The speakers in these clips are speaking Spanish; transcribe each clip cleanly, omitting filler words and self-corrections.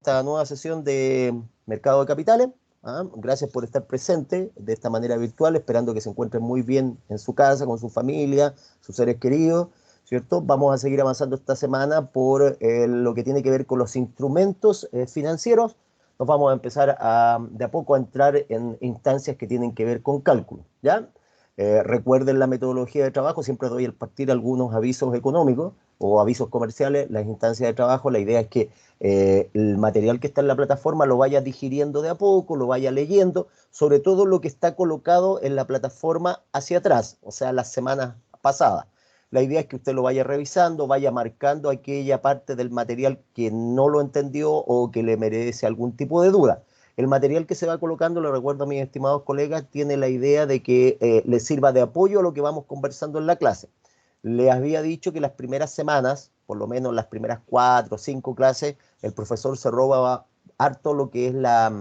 esta nueva sesión de Mercado de Capitales. Gracias por estar presente de esta manera virtual, esperando que se encuentren muy bien en su casa, con su familia, sus seres queridos, ¿cierto? Vamos a seguir avanzando esta semana por lo que tiene que ver con los instrumentos financieros. Nos vamos a empezar de a poco a entrar en instancias que tienen que ver con cálculo, ¿ya? Recuerden la metodología de trabajo, siempre doy al partir algunos avisos económicos o avisos comerciales, las instancias de trabajo. La idea es que el material que está en la plataforma lo vaya digiriendo de a poco, lo vaya leyendo, sobre todo lo que está colocado en la plataforma hacia atrás, o sea, las semanas pasadas. La idea es que usted lo vaya revisando, vaya marcando aquella parte del material que no lo entendió o que le merece algún tipo de duda. El material que se va colocando, lo recuerdo a mis estimados colegas, tiene la idea de que les sirva de apoyo a lo que vamos conversando en la clase. Les había dicho que las primeras semanas, por lo menos las primeras 4 o 5 clases, el profesor se roba harto lo que es la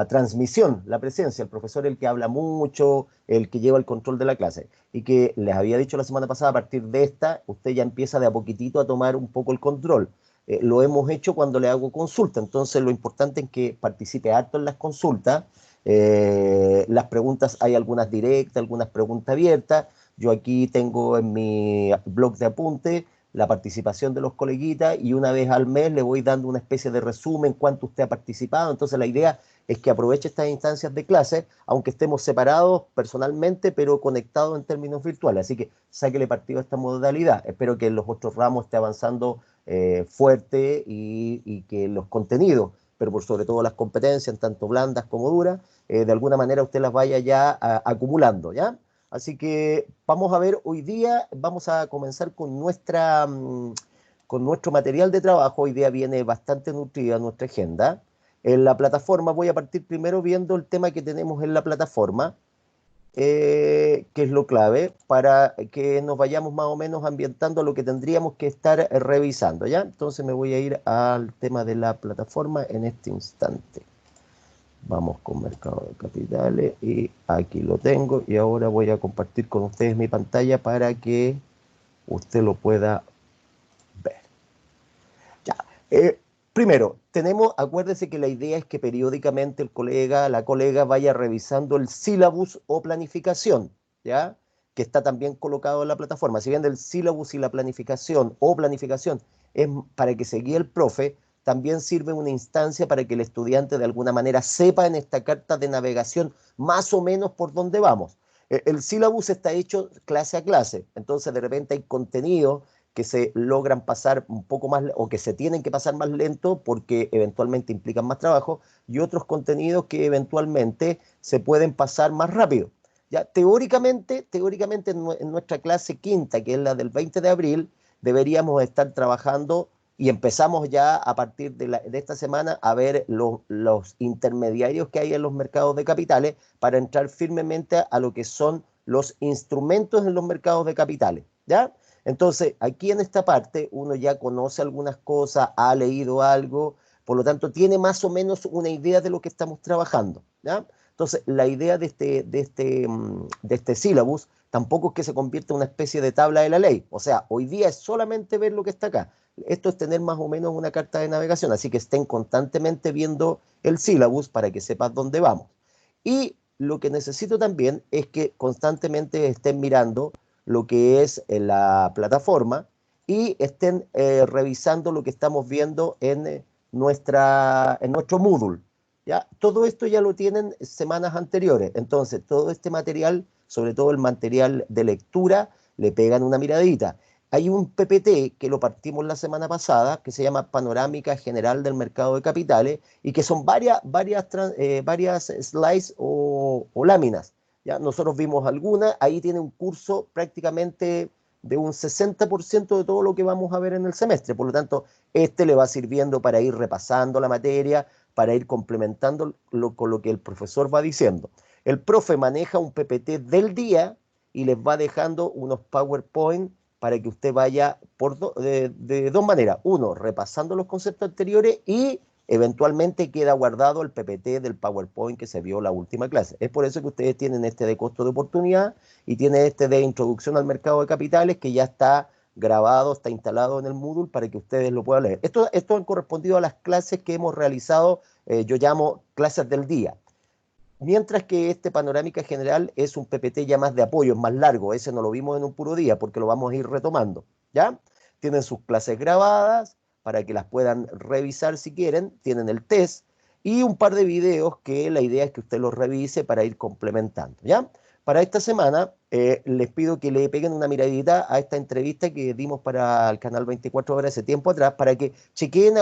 transmisión, la presencia. El profesor es el que habla mucho, el que lleva el control de la clase. Y que les había dicho la semana pasada, a partir de esta, usted ya empieza de a poquitito a tomar un poco el control. Lo hemos hecho cuando le hago consulta, entonces lo importante es que participe harto en las consultas. Las preguntas, hay algunas directas, algunas preguntas abiertas. Yo aquí tengo en mi blog de apunte la participación de los coleguitas y una vez al mes le voy dando una especie de resumen cuánto usted ha participado. Entonces la idea es que aproveche estas instancias de clase, aunque estemos separados personalmente, pero conectados en términos virtuales. Así que sáquele partido a esta modalidad. Espero que en los otros ramos esté avanzando fuerte y que los contenidos, pero por sobre todo las competencias, tanto blandas como duras, de alguna manera usted las vaya ya acumulando, ¿ya? Así que vamos a ver, hoy día vamos a comenzar con con nuestro material de trabajo. Hoy día viene bastante nutrida nuestra agenda. En la plataforma voy a partir primero viendo el tema que tenemos en la plataforma, que es lo clave, para que nos vayamos más o menos ambientando a lo que tendríamos que estar revisando, ¿ya? Entonces me voy a ir al tema de la plataforma en este instante. Vamos con Mercado de Capitales y aquí lo tengo y ahora voy a compartir con ustedes mi pantalla para que usted lo pueda ver. Ya. Primero, acuérdese que la idea es que periódicamente el colega, la colega vaya revisando el sílabus o planificación, ¿ya? Que está también colocado en la plataforma. Si bien el sílabus y la planificación o planificación es para que se guíe el profe, también sirve una instancia para que el estudiante de alguna manera sepa en esta carta de navegación más o menos por dónde vamos. El sílabus está hecho clase a clase, entonces de repente hay contenido que se logran pasar un poco más o que se tienen que pasar más lento porque eventualmente implican más trabajo y otros contenidos que eventualmente se pueden pasar más rápido. Ya, teóricamente en nuestra clase quinta, que es la del 20 de abril, deberíamos estar trabajando y empezamos ya a partir de esta semana a ver los intermediarios que hay en los mercados de capitales para entrar firmemente a lo que son los instrumentos en los mercados de capitales, ¿ya? Entonces, aquí en esta parte uno ya conoce algunas cosas, ha leído algo, por lo tanto tiene más o menos una idea de lo que estamos trabajando, ¿ya? Entonces, la idea de este sílabus tampoco es que se convierta en una especie de tabla de la ley. O sea, hoy día es solamente ver lo que está acá. Esto es tener más o menos una carta de navegación, así que estén constantemente viendo el sílabus para que sepas dónde vamos. Y lo que necesito también es que constantemente estén mirando lo que es la plataforma y estén revisando lo que estamos viendo en nuestro Moodle. ¿Ya? Todo esto ya lo tienen semanas anteriores, entonces todo este material, sobre todo el material de lectura, le pegan una miradita. Hay un PPT que lo partimos la semana pasada, que se llama Panorámica General del Mercado de Capitales, y que son varias slides o láminas. ¿Ya? Nosotros vimos algunas, ahí tiene un curso prácticamente de un 60% de todo lo que vamos a ver en el semestre. Por lo tanto, este le va sirviendo para ir repasando la materia, para ir complementando con lo que el profesor va diciendo. El profe maneja un PPT del día y les va dejando unos PowerPoint para que usted vaya de dos maneras. Uno, repasando los conceptos anteriores y eventualmente queda guardado el PPT del PowerPoint que se vio la última clase. Es por eso que ustedes tienen este de costo de oportunidad y tienen este de introducción al mercado de capitales que ya está grabado, está instalado en el Moodle para que ustedes lo puedan leer. Esto han correspondido a las clases que hemos realizado, yo llamo clases del día. Mientras que este panorámica general es un PPT ya más de apoyo, es más largo, ese no lo vimos en un puro día porque lo vamos a ir retomando, ¿ya? Tienen sus clases grabadas para que las puedan revisar si quieren, tienen el test y un par de videos que la idea es que usted los revise para ir complementando, ¿ya? Para esta semana les pido que le peguen una miradita a esta entrevista que dimos para el canal 24 horas hace tiempo atrás, para que chequeen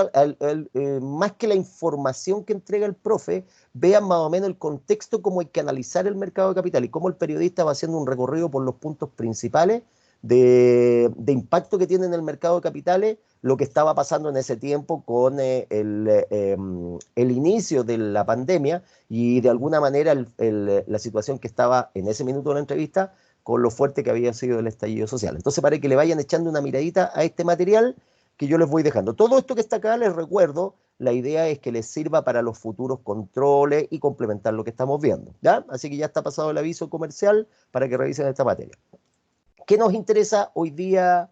más que la información que entrega el profe, vean más o menos el contexto, cómo hay que analizar el mercado de capital y cómo el periodista va haciendo un recorrido por los puntos principales de impacto que tiene en el mercado de capitales, lo que estaba pasando en ese tiempo con el inicio de la pandemia y de alguna manera la situación que estaba en ese minuto de la entrevista con lo fuerte que había sido el estallido social. Entonces, para que le vayan echando una miradita a este material que yo les voy dejando. Todo esto que está acá, les recuerdo, la idea es que les sirva para los futuros controles y complementar lo que estamos viendo, ¿ya? Así que ya está pasado el aviso comercial para que revisen esta materia. ¿Qué nos interesa hoy día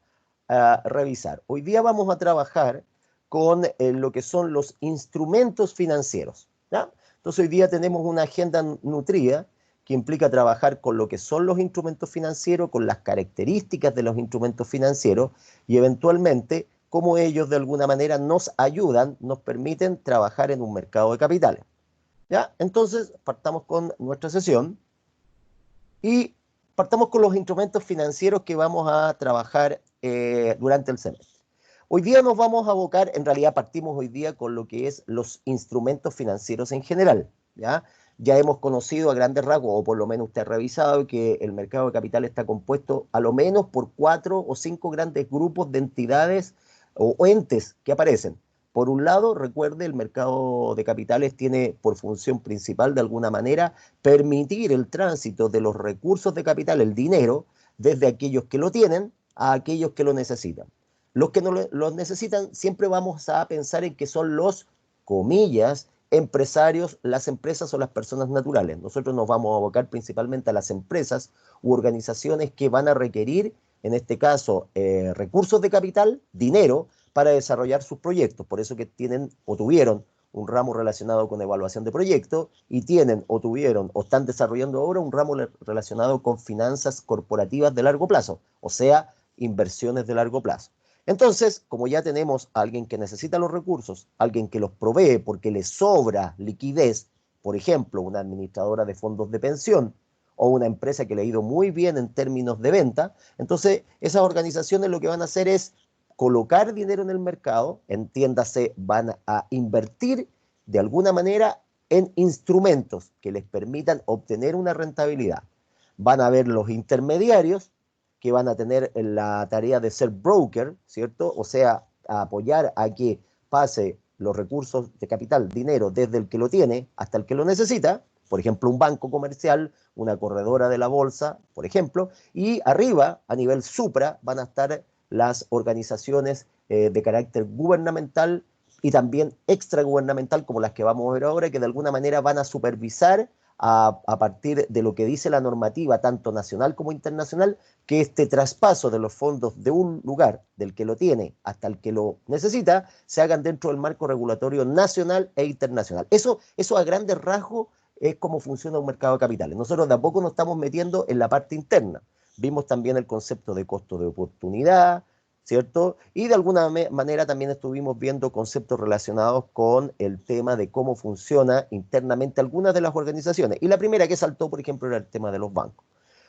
revisar? Hoy día vamos a trabajar con lo que son los instrumentos financieros, ¿ya? Entonces hoy día tenemos una agenda nutrida que implica trabajar con lo que son los instrumentos financieros, con las características de los instrumentos financieros y eventualmente cómo ellos de alguna manera nos ayudan, nos permiten trabajar en un mercado de capitales, ¿ya? Entonces partamos con nuestra sesión y partamos con los instrumentos financieros que vamos a trabajar durante el semestre. Hoy día nos vamos a abocar, en realidad partimos hoy día con lo que es los instrumentos financieros en general, ¿ya? Ya hemos conocido a grandes rasgos, o por lo menos usted ha revisado, que el mercado de capital está compuesto a lo menos por 4 o 5 grandes grupos de entidades o entes que aparecen. Por un lado, recuerde, el mercado de capitales tiene por función principal, de alguna manera, permitir el tránsito de los recursos de capital, el dinero, desde aquellos que lo tienen a aquellos que lo necesitan. Los que no los necesitan, siempre vamos a pensar en que son los, comillas, empresarios, las empresas o las personas naturales. Nosotros nos vamos a abocar principalmente a las empresas u organizaciones que van a requerir, en este caso, recursos de capital, dinero, para desarrollar sus proyectos. Por eso que tienen o tuvieron un ramo relacionado con evaluación de proyectos y tienen o tuvieron o están desarrollando ahora un ramo relacionado con finanzas corporativas de largo plazo, o sea, inversiones de largo plazo. Entonces, como ya tenemos a alguien que necesita los recursos, alguien que los provee porque le sobra liquidez, por ejemplo, una administradora de fondos de pensión o una empresa que le ha ido muy bien en términos de venta, entonces esas organizaciones lo que van a hacer es colocar dinero en el mercado, entiéndase, van a invertir de alguna manera en instrumentos que les permitan obtener una rentabilidad. Van a haber los intermediarios que van a tener la tarea de ser broker, ¿cierto? O sea, a apoyar a que pase los recursos de capital, dinero, desde el que lo tiene hasta el que lo necesita, por ejemplo, un banco comercial, una corredora de la bolsa, por ejemplo, y arriba, a nivel supra, van a estar las organizaciones de carácter gubernamental y también extragubernamental, como las que vamos a ver ahora, que de alguna manera van a supervisar a partir de lo que dice la normativa, tanto nacional como internacional, que este traspaso de los fondos de un lugar, del que lo tiene hasta el que lo necesita, se hagan dentro del marco regulatorio nacional e internacional. Eso a grandes rasgos es cómo funciona un mercado de capitales. Nosotros de a poco nos estamos metiendo en la parte interna. Vimos también el concepto de costo de oportunidad, ¿cierto? Y de alguna manera también estuvimos viendo conceptos relacionados con el tema de cómo funciona internamente algunas de las organizaciones. Y la primera que saltó, por ejemplo, era el tema de los bancos.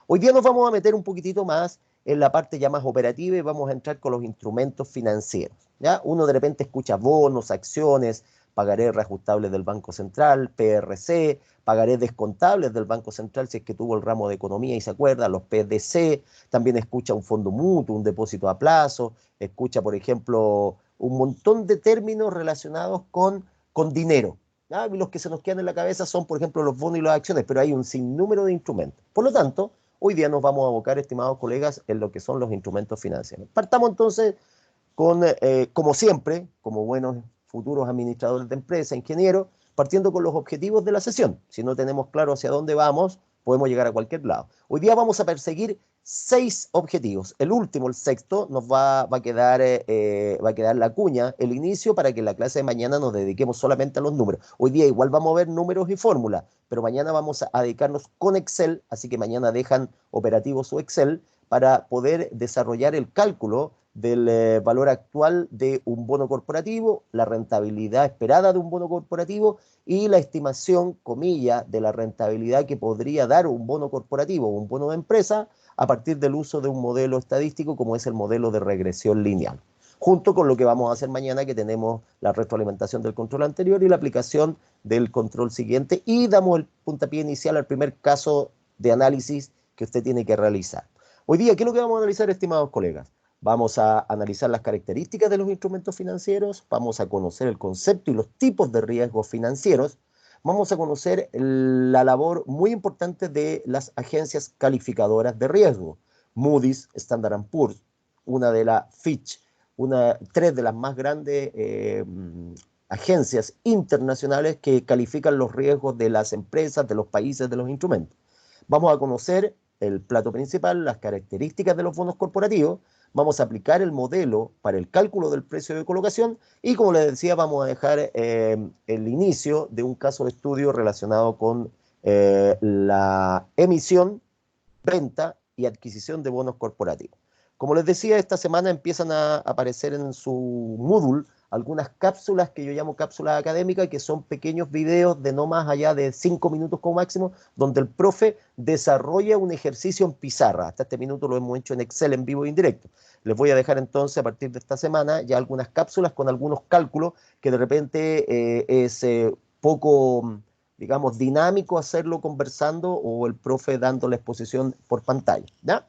Hoy día nos vamos a meter un poquitito más en la parte ya más operativa y vamos a entrar con los instrumentos financieros, ¿ya? Uno de repente escucha bonos, acciones, pagarés reajustables del Banco Central, PRC, pagarés descontables del Banco Central si es que tuvo el ramo de economía y se acuerda, los PDC, también escucha un fondo mutuo, un depósito a plazo, escucha, por ejemplo, un montón de términos relacionados con dinero. ¿Ya? Y los que se nos quedan en la cabeza son, por ejemplo, los bonos y las acciones, pero hay un sinnúmero de instrumentos. Por lo tanto, hoy día nos vamos a abocar, estimados colegas, en lo que son los instrumentos financieros. Partamos entonces con, como siempre, como buenos futuros administradores de empresa, ingenieros, partiendo con los objetivos de la sesión. Si no tenemos claro hacia dónde vamos, podemos llegar a cualquier lado. Hoy día vamos a perseguir 6 objetivos. El último, el sexto, nos va a quedar la cuña, el inicio, para que en la clase de mañana nos dediquemos solamente a los números. Hoy día igual vamos a ver números y fórmulas, pero mañana vamos a dedicarnos con Excel, así que mañana dejan operativo su Excel para poder desarrollar el cálculo del valor actual de un bono corporativo, la rentabilidad esperada de un bono corporativo y la estimación, comilla, de la rentabilidad que podría dar un bono corporativo o un bono de empresa a partir del uso de un modelo estadístico como es el modelo de regresión lineal. Junto con lo que vamos a hacer mañana, que tenemos la retroalimentación del control anterior y la aplicación del control siguiente, y damos el puntapié inicial al primer caso de análisis que usted tiene que realizar. Hoy día, ¿qué es lo que vamos a analizar, estimados colegas? Vamos a analizar las características de los instrumentos financieros, vamos a conocer el concepto y los tipos de riesgos financieros, vamos a conocer la labor muy importante de las agencias calificadoras de riesgo, Moody's, Standard & Poor's, una de las Fitch, tres de las más grandes agencias internacionales que califican los riesgos de las empresas, de los países, de los instrumentos. Vamos a conocer el plato principal, las características de los bonos corporativos, vamos a aplicar el modelo para el cálculo del precio de colocación y, como les decía, vamos a dejar el inicio de un caso de estudio relacionado con la emisión, venta y adquisición de bonos corporativos. Como les decía, esta semana empiezan a aparecer en su Moodle algunas cápsulas que yo llamo cápsulas académicas, que son pequeños videos de no más allá de 5 minutos como máximo, donde el profe desarrolla un ejercicio en pizarra. Hasta este minuto lo hemos hecho en Excel en vivo e indirecto. Les voy a dejar entonces a partir de esta semana ya algunas cápsulas con algunos cálculos que de repente es poco, digamos, dinámico hacerlo conversando o el profe dando la exposición por pantalla, ¿ya?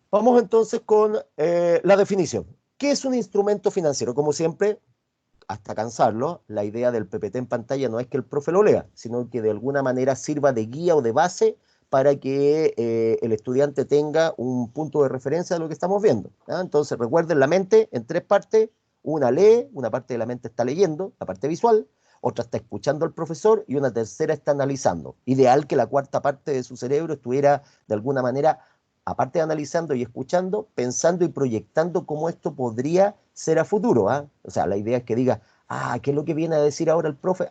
Vamos entonces con la definición. ¿Qué es un instrumento financiero? Como siempre, hasta cansarlo, la idea del PPT en pantalla no es que el profe lo lea, sino que de alguna manera sirva de guía o de base para que el estudiante tenga un punto de referencia de lo que estamos viendo, ¿ya? Entonces, recuerden la mente en 3 partes. Una lee, una parte de la mente está leyendo, la parte visual, otra está escuchando al profesor y una tercera está analizando. Ideal que la cuarta parte de su cerebro estuviera de alguna manera, aparte de analizando y escuchando, pensando y proyectando cómo esto podría ser a futuro, ¿ah? O sea, la idea es que diga, ¿qué es lo que viene a decir ahora el profe?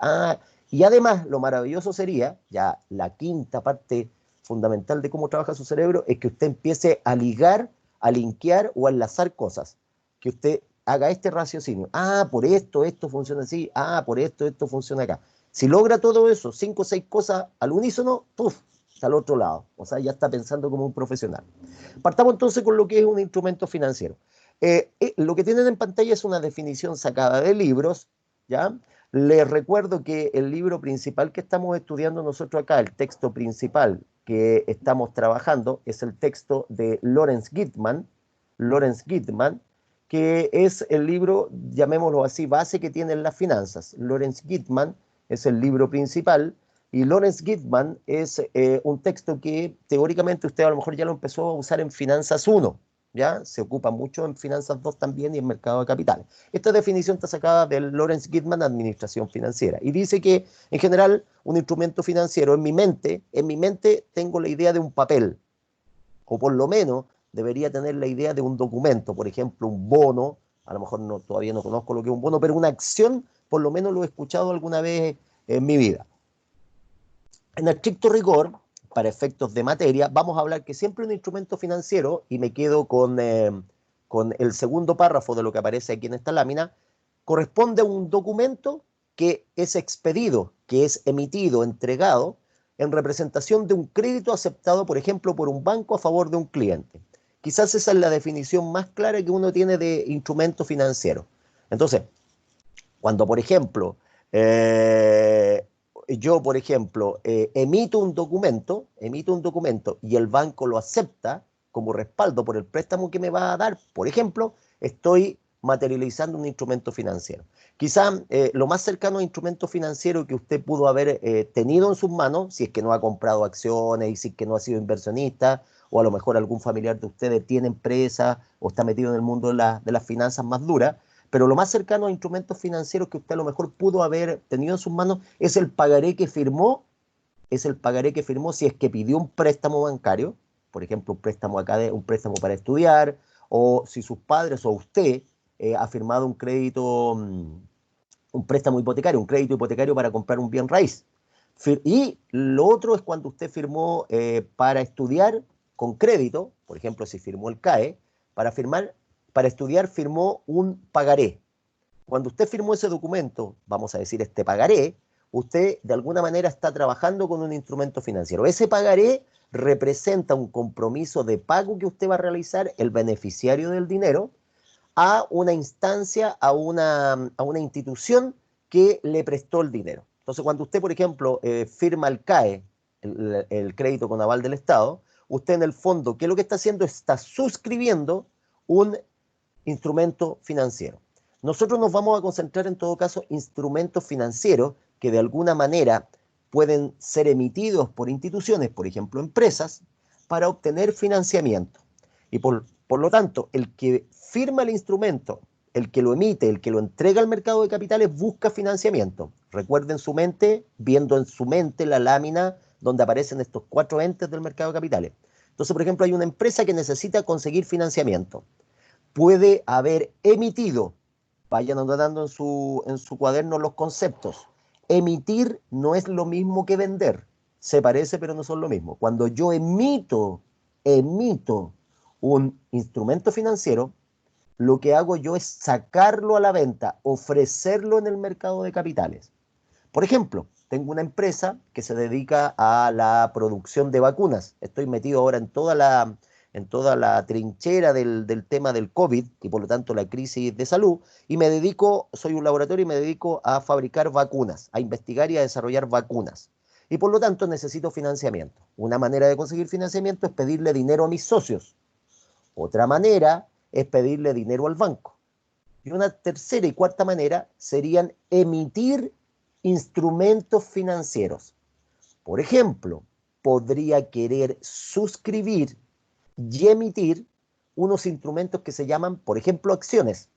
Y además, lo maravilloso sería, ya la quinta parte fundamental de cómo trabaja su cerebro, es que usted empiece a ligar, a linkear o a enlazar cosas. Que usted haga este raciocinio. Por esto funciona así. Por esto funciona acá. Si logra todo eso, 5 o 6 cosas al unísono, ¡puf!, está al otro lado. O sea, ya está pensando como un profesional. Partamos entonces con lo que es un instrumento financiero. Lo que tienen en pantalla es una definición sacada de libros, ¿ya? Les recuerdo que el libro principal que estamos estudiando nosotros acá, el texto principal que estamos trabajando, es el texto de Lawrence Gitman, que es el libro, llamémoslo así, base que tienen las finanzas. Lawrence Gitman es el libro principal, y Lawrence Gitman es un texto que teóricamente usted a lo mejor ya lo empezó a usar en Finanzas 1, ¿ya? Se ocupa mucho en Finanzas 2 también y en Mercado de Capitales. Esta definición está sacada del Lawrence Gitman, Administración Financiera, y dice que, en general, un instrumento financiero, en mi mente tengo la idea de un papel, o por lo menos debería tener la idea de un documento, por ejemplo, un bono. A lo mejor todavía no conozco lo que es un bono, pero una acción, por lo menos lo he escuchado alguna vez en mi vida. En estricto rigor, para efectos de materia, vamos a hablar que siempre un instrumento financiero, y me quedo con el segundo párrafo de lo que aparece aquí en esta lámina, corresponde a un documento que es expedido, que es emitido, entregado, en representación de un crédito aceptado, por ejemplo, por un banco a favor de un cliente. Quizás esa es la definición más clara que uno tiene de instrumento financiero. Entonces, cuando, por ejemplo, yo, por ejemplo, emito un documento y el banco lo acepta como respaldo por el préstamo que me va a dar, por ejemplo, estoy materializando un instrumento financiero. Quizá lo más cercano a instrumento financiero que usted pudo haber tenido en sus manos, si es que no ha comprado acciones y si es que no ha sido inversionista, o a lo mejor algún familiar de ustedes tiene empresa o está metido en el mundo de las finanzas más duras, pero lo más cercano a instrumentos financieros que usted a lo mejor pudo haber tenido en sus manos es el pagaré que firmó es el pagaré que firmó si es que pidió un préstamo bancario, por ejemplo, un préstamo para estudiar, o si sus padres o usted ha firmado un crédito, un préstamo hipotecario, un crédito hipotecario para comprar un bien raíz. Y lo otro es cuando usted firmó para estudiar con crédito, por ejemplo, si firmó el CAE, para estudiar firmó un pagaré. Cuando usted firmó ese documento, vamos a decir este pagaré, usted de alguna manera está trabajando con un instrumento financiero. Ese pagaré representa un compromiso de pago que usted va a realizar, el beneficiario del dinero, a una instancia, a una institución que le prestó el dinero. Entonces, cuando usted, por ejemplo, firma el CAE, el crédito con aval del Estado, usted en el fondo, ¿qué es lo que está haciendo? Está suscribiendo un instrumento financiero. Nosotros nos vamos a concentrar en todo caso instrumentos financieros que de alguna manera pueden ser emitidos por instituciones, por ejemplo empresas, para obtener financiamiento. Y por lo tanto, el que firma el instrumento, el que lo emite, el que lo entrega al mercado de capitales, busca financiamiento. Recuerden su mente, viendo en su mente la lámina donde aparecen estos 4 entes del mercado de capitales. Entonces, por ejemplo, hay una empresa que necesita conseguir financiamiento. Puede haber emitido, vayan anotando en su cuaderno los conceptos. Emitir no es lo mismo que vender. Se parece, pero no son lo mismo. Cuando yo emito un instrumento financiero, lo que hago yo es sacarlo a la venta, ofrecerlo en el mercado de capitales. Por ejemplo, tengo una empresa que se dedica a la producción de vacunas. Estoy metido ahora en toda la trinchera del tema del COVID y por lo tanto la crisis de salud y soy un laboratorio y me dedico a fabricar vacunas, a investigar y a desarrollar vacunas. Y por lo tanto necesito financiamiento. Una manera de conseguir financiamiento es pedirle dinero a mis socios. Otra manera es pedirle dinero al banco. Y una tercera y cuarta manera serían emitir instrumentos financieros. Por ejemplo, podría querer suscribir y emitir unos instrumentos que se llaman, por ejemplo, acciones.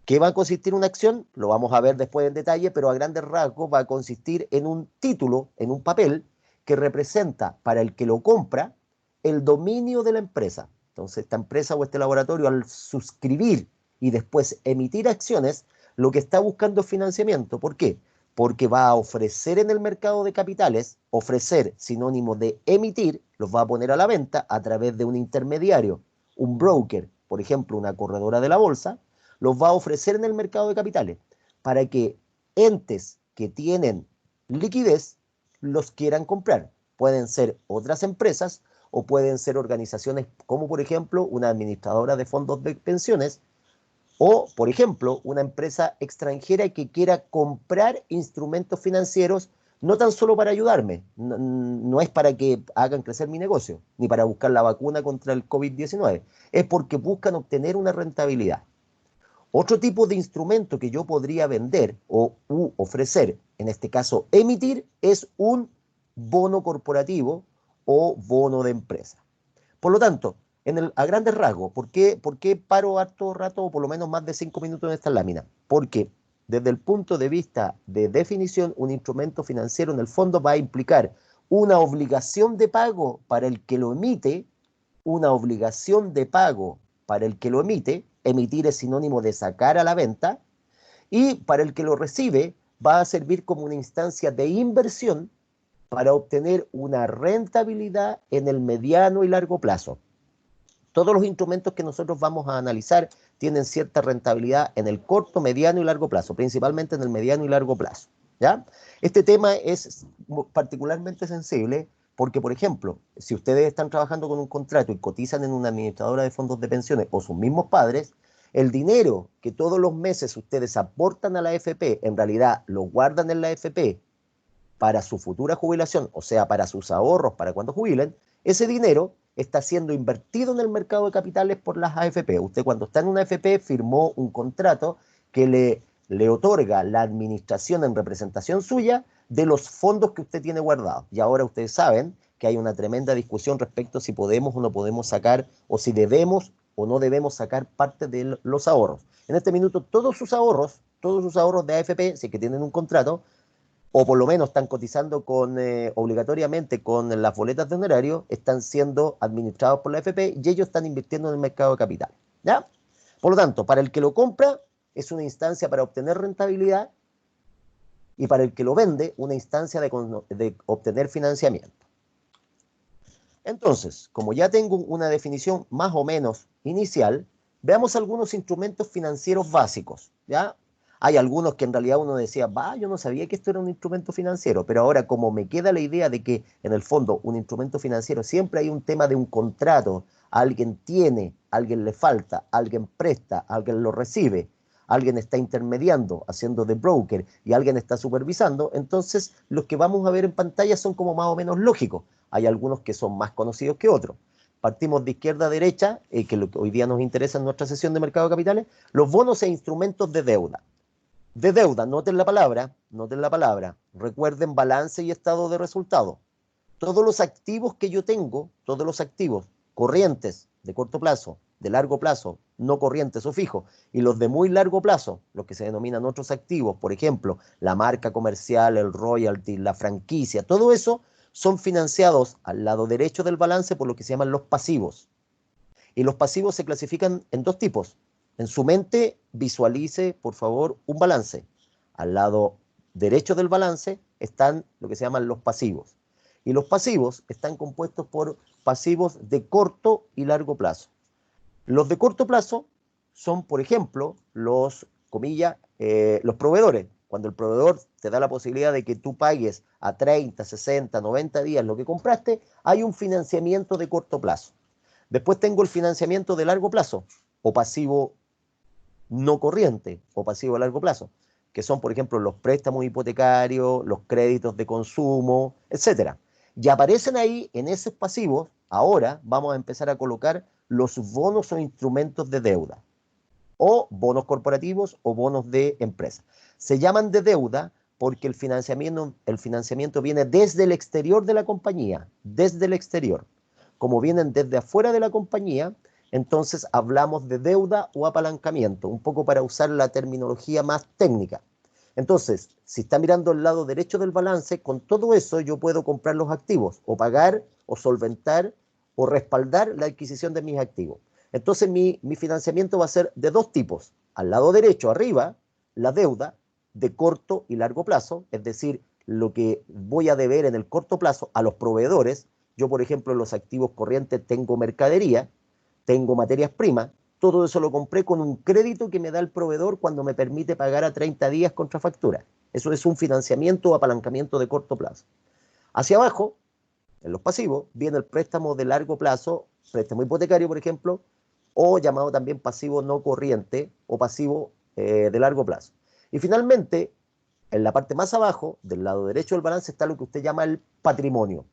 ¿Qué va a consistir una acción? Lo vamos a ver después en detalle, pero a grandes rasgos va a consistir en un título, en un papel, que representa para el que lo compra el dominio de la empresa. Entonces, esta empresa o este laboratorio, al suscribir y después emitir acciones, lo que está buscando es financiamiento. ¿Por qué? Porque va a ofrecer en el mercado de capitales, ofrecer sinónimo de emitir, los va a poner a la venta a través de un intermediario, un broker, por ejemplo, una corredora de la bolsa, los va a ofrecer en el mercado de capitales para que entes que tienen liquidez los quieran comprar. Pueden ser otras empresas o pueden ser organizaciones como por ejemplo una administradora de fondos de pensiones o por ejemplo una empresa extranjera que quiera comprar instrumentos financieros no tan solo para ayudarme, no es para que hagan crecer mi negocio, ni para buscar la vacuna contra el COVID-19, es porque buscan obtener una rentabilidad. Otro tipo de instrumento que yo podría vender o ofrecer, en este caso emitir, es un bono corporativo o bono de empresa. Por lo tanto, a grandes rasgos, ¿por qué paro harto rato o por lo menos más de 5 minutos en esta lámina? Porque desde el punto de vista de definición, un instrumento financiero en el fondo va a implicar una obligación de pago para el que lo emite, una obligación de pago para el que lo emite, emitir es sinónimo de sacar a la venta, y para el que lo recibe va a servir como una instancia de inversión para obtener una rentabilidad en el mediano y largo plazo. Todos los instrumentos que nosotros vamos a analizar tienen cierta rentabilidad en el corto, mediano y largo plazo, principalmente en el mediano y largo plazo. ¿Ya? Este tema es particularmente sensible porque, por ejemplo, si ustedes están trabajando con un contrato y cotizan en una administradora de fondos de pensiones o sus mismos padres, el dinero que todos los meses ustedes aportan a la AFP, en realidad lo guardan en la AFP para su futura jubilación, o sea, para sus ahorros, para cuando jubilen, ese dinero está siendo invertido en el mercado de capitales por las AFP. Usted cuando está en una AFP firmó un contrato que le otorga la administración en representación suya de los fondos que usted tiene guardados. Y ahora ustedes saben que hay una tremenda discusión respecto a si podemos o no podemos sacar, o si debemos o no debemos sacar parte de los ahorros. En este minuto todos sus ahorros de AFP, si es que tienen un contrato, o por lo menos están cotizando obligatoriamente con las boletas de honorario, están siendo administrados por la AFP y ellos están invirtiendo en el mercado de capital, ¿ya? Por lo tanto, para el que lo compra es una instancia para obtener rentabilidad y para el que lo vende una instancia de obtener financiamiento. Entonces, como ya tengo una definición más o menos inicial, veamos algunos instrumentos financieros básicos, ¿ya? Hay algunos que en realidad uno decía, va, yo no sabía que esto era un instrumento financiero, pero ahora como me queda la idea de que en el fondo un instrumento financiero siempre hay un tema de un contrato, alguien tiene, alguien le falta, alguien presta, alguien lo recibe, alguien está intermediando, haciendo de broker y alguien está supervisando, entonces los que vamos a ver en pantalla son como más o menos lógicos. Hay algunos que son más conocidos que otros. Partimos de izquierda a derecha, que lo que hoy día nos interesa en nuestra sesión de mercado de capitales, los bonos e instrumentos de deuda. De deuda, noten la palabra, recuerden balance y estado de resultado. Todos los activos que yo tengo, todos los activos corrientes de corto plazo, de largo plazo, no corrientes o fijos, y los de muy largo plazo, los que se denominan otros activos, por ejemplo, la marca comercial, el royalty, la franquicia, todo eso son financiados al lado derecho del balance por lo que se llaman los pasivos. Y los pasivos se clasifican en dos tipos. En su mente visualice, por favor, un balance. Al lado derecho del balance están lo que se llaman los pasivos. Y los pasivos están compuestos por pasivos de corto y largo plazo. Los de corto plazo son, por ejemplo, los proveedores. Cuando el proveedor te da la posibilidad de que tú pagues a 30, 60, 90 días lo que compraste, hay un financiamiento de corto plazo. Después tengo el financiamiento de largo plazo, o pasivo no corriente, o pasivo a largo plazo, que son, por ejemplo, los préstamos hipotecarios, los créditos de consumo, etcétera. Y aparecen ahí, en esos pasivos, ahora vamos a empezar a colocar los bonos o instrumentos de deuda, o bonos corporativos o bonos de empresa. Se llaman de deuda porque el financiamiento viene desde el exterior de la compañía, desde el exterior. Como vienen desde afuera de la compañía, entonces hablamos de deuda o apalancamiento, un poco para usar la terminología más técnica. Entonces, si está mirando el lado derecho del balance, con todo eso yo puedo comprar los activos, o pagar, o solventar, o respaldar la adquisición de mis activos. Entonces mi financiamiento va a ser de dos tipos. Al lado derecho, arriba, la deuda de corto y largo plazo, es decir, lo que voy a deber en el corto plazo a los proveedores. Yo, por ejemplo, en los activos corrientes tengo mercadería, tengo materias primas, todo eso lo compré con un crédito que me da el proveedor cuando me permite pagar a 30 días contra factura. Eso es un financiamiento o apalancamiento de corto plazo. Hacia abajo, en los pasivos, viene el préstamo de largo plazo, préstamo hipotecario, por ejemplo, o llamado también pasivo no corriente o pasivo de largo plazo. Y finalmente, en la parte más abajo, del lado derecho del balance, está lo que usted llama el patrimonio,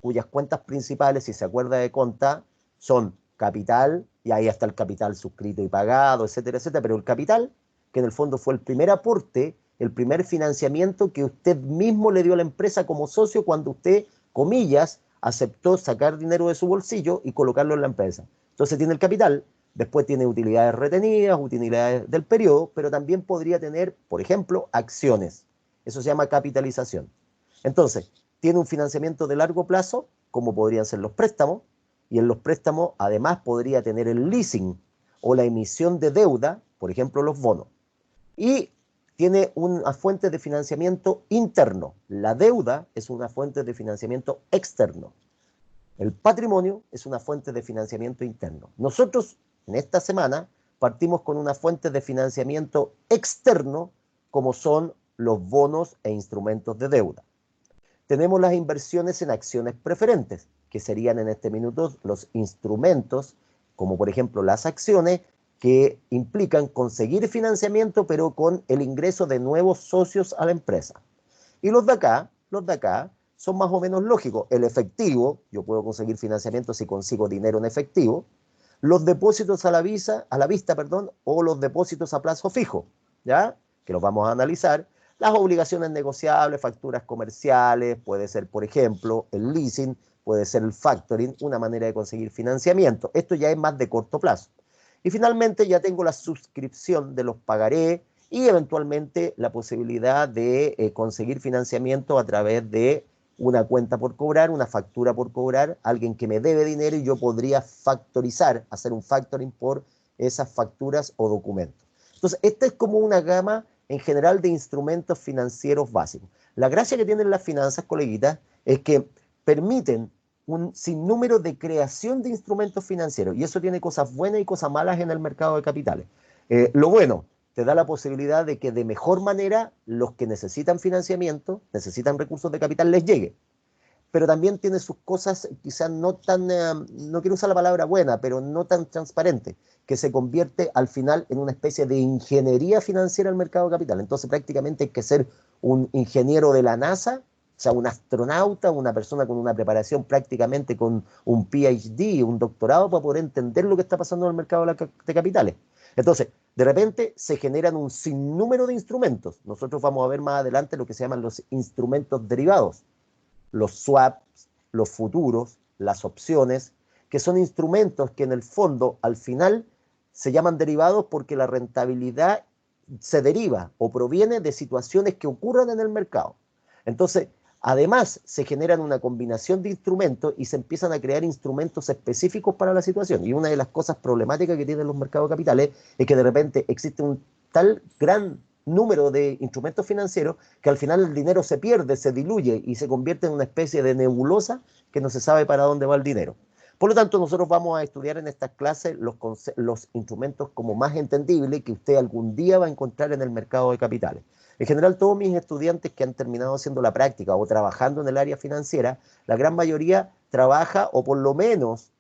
cuyas cuentas principales, si se acuerda de conta, son capital, y ahí está el capital suscrito y pagado, etcétera, etcétera, pero el capital, que en el fondo fue el primer aporte, el primer financiamiento que usted mismo le dio a la empresa como socio cuando usted, comillas, aceptó sacar dinero de su bolsillo y colocarlo en la empresa. Entonces tiene el capital, después tiene utilidades retenidas, utilidades del periodo, pero también podría tener, por ejemplo, acciones. Eso se llama capitalización. Entonces, tiene un financiamiento de largo plazo, como podrían ser los préstamos, y en los préstamos además podría tener el leasing o la emisión de deuda, por ejemplo los bonos. Y tiene una fuente de financiamiento interno. La deuda es una fuente de financiamiento externo. El patrimonio es una fuente de financiamiento interno. Nosotros en esta semana partimos con una fuente de financiamiento externo como son los bonos e instrumentos de deuda. Tenemos las inversiones en acciones preferentes, que serían en este minuto los instrumentos, como por ejemplo las acciones, que implican conseguir financiamiento, pero con el ingreso de nuevos socios a la empresa. Y los de acá, son más o menos lógicos. El efectivo, yo puedo conseguir financiamiento si consigo dinero en efectivo. Los depósitos a la vista, o los depósitos a plazo fijo, ¿ya? Que los vamos a analizar. Las obligaciones negociables, facturas comerciales, puede ser, por ejemplo, el leasing, puede ser el factoring, una manera de conseguir financiamiento. Esto ya es más de corto plazo. Y finalmente ya tengo la suscripción de los pagarés y eventualmente la posibilidad de conseguir financiamiento a través de una cuenta por cobrar, una factura por cobrar, alguien que me debe dinero y yo podría factorizar, hacer un factoring por esas facturas o documentos. Entonces, esta es como una gama en general de instrumentos financieros básicos. La gracia que tienen las finanzas, coleguitas, es que permiten un sinnúmero de creación de instrumentos financieros y eso tiene cosas buenas y cosas malas en el mercado de capitales. Lo bueno, te da la posibilidad de que de mejor manera los que necesitan financiamiento, necesitan recursos de capital, les llegue. Pero también tiene sus cosas quizás no tan, no quiero usar la palabra buena, pero no tan transparente, que se convierte al final en una especie de ingeniería financiera al mercado de capital. Entonces prácticamente hay que ser un ingeniero de la NASA, o sea, un astronauta, una persona con una preparación prácticamente con un PhD, un doctorado, para poder entender lo que está pasando en el mercado de capitales. Entonces, de repente se generan un sinnúmero de instrumentos. Nosotros vamos a ver más adelante lo que se llaman los instrumentos derivados, los swaps, los futuros, las opciones, que son instrumentos que en el fondo, al final, se llaman derivados porque la rentabilidad se deriva o proviene de situaciones que ocurran en el mercado. Entonces, además, se generan una combinación de instrumentos y se empiezan a crear instrumentos específicos para la situación. Y una de las cosas problemáticas que tienen los mercados de capitales es que de repente existe un tal gran número de instrumentos financieros que al final el dinero se pierde, se diluye y se convierte en una especie de nebulosa que no se sabe para dónde va el dinero. Por lo tanto, nosotros vamos a estudiar en estas clases los instrumentos como más entendibles que usted algún día va a encontrar en el mercado de capitales. En general, todos mis estudiantes que han terminado haciendo la práctica o trabajando en el área financiera, la gran mayoría trabaja o por lo menos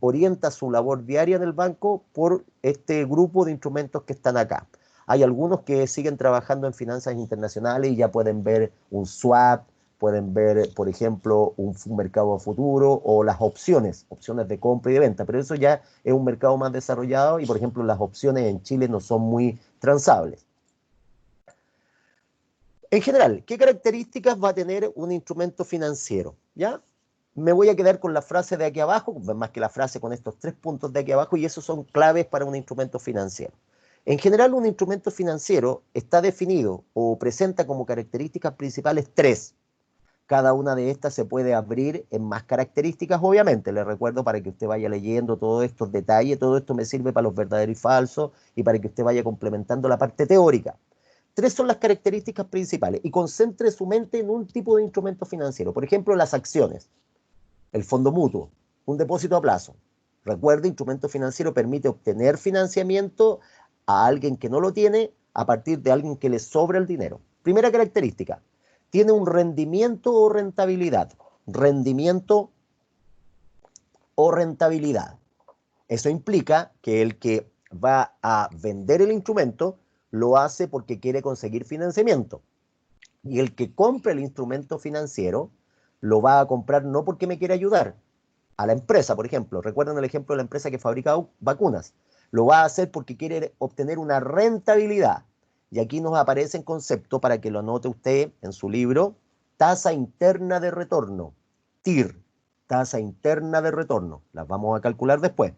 orienta su labor diaria en el banco por este grupo de instrumentos que están acá. Hay algunos que siguen trabajando en finanzas internacionales y ya pueden ver un swap, pueden ver, por ejemplo, un mercado a futuro o las opciones de compra y de venta, pero eso ya es un mercado más desarrollado y, por ejemplo, las opciones en Chile no son muy transables. En general, ¿qué características va a tener un instrumento financiero? ¿Ya? Me voy a quedar con la frase de aquí abajo, más que la frase con estos 3 puntos de aquí abajo, y esos son claves para un instrumento financiero. En general, un instrumento financiero está definido o presenta como características principales 3. Cada una de estas se puede abrir en más características, obviamente. Les recuerdo para que usted vaya leyendo todos estos detalles. Todo esto me sirve para los verdaderos y falsos y para que usted vaya complementando la parte teórica. 3 son las características principales y concentre su mente en un tipo de instrumento financiero. Por ejemplo, las acciones, el fondo mutuo, un depósito a plazo. Recuerde, instrumento financiero permite obtener financiamiento a alguien que no lo tiene a partir de alguien que le sobra el dinero. Primera característica, tiene un rendimiento o rentabilidad. Rendimiento o rentabilidad. Eso implica que el que va a vender el instrumento lo hace porque quiere conseguir financiamiento. Y el que compre el instrumento financiero lo va a comprar no porque me quiere ayudar a la empresa, por ejemplo. Recuerden el ejemplo de la empresa que fabrica vacunas. Lo va a hacer porque quiere obtener una rentabilidad. Y aquí nos aparece en concepto para que lo anote usted en su libro, tasa interna de retorno, TIR, tasa interna de retorno. Las vamos a calcular después.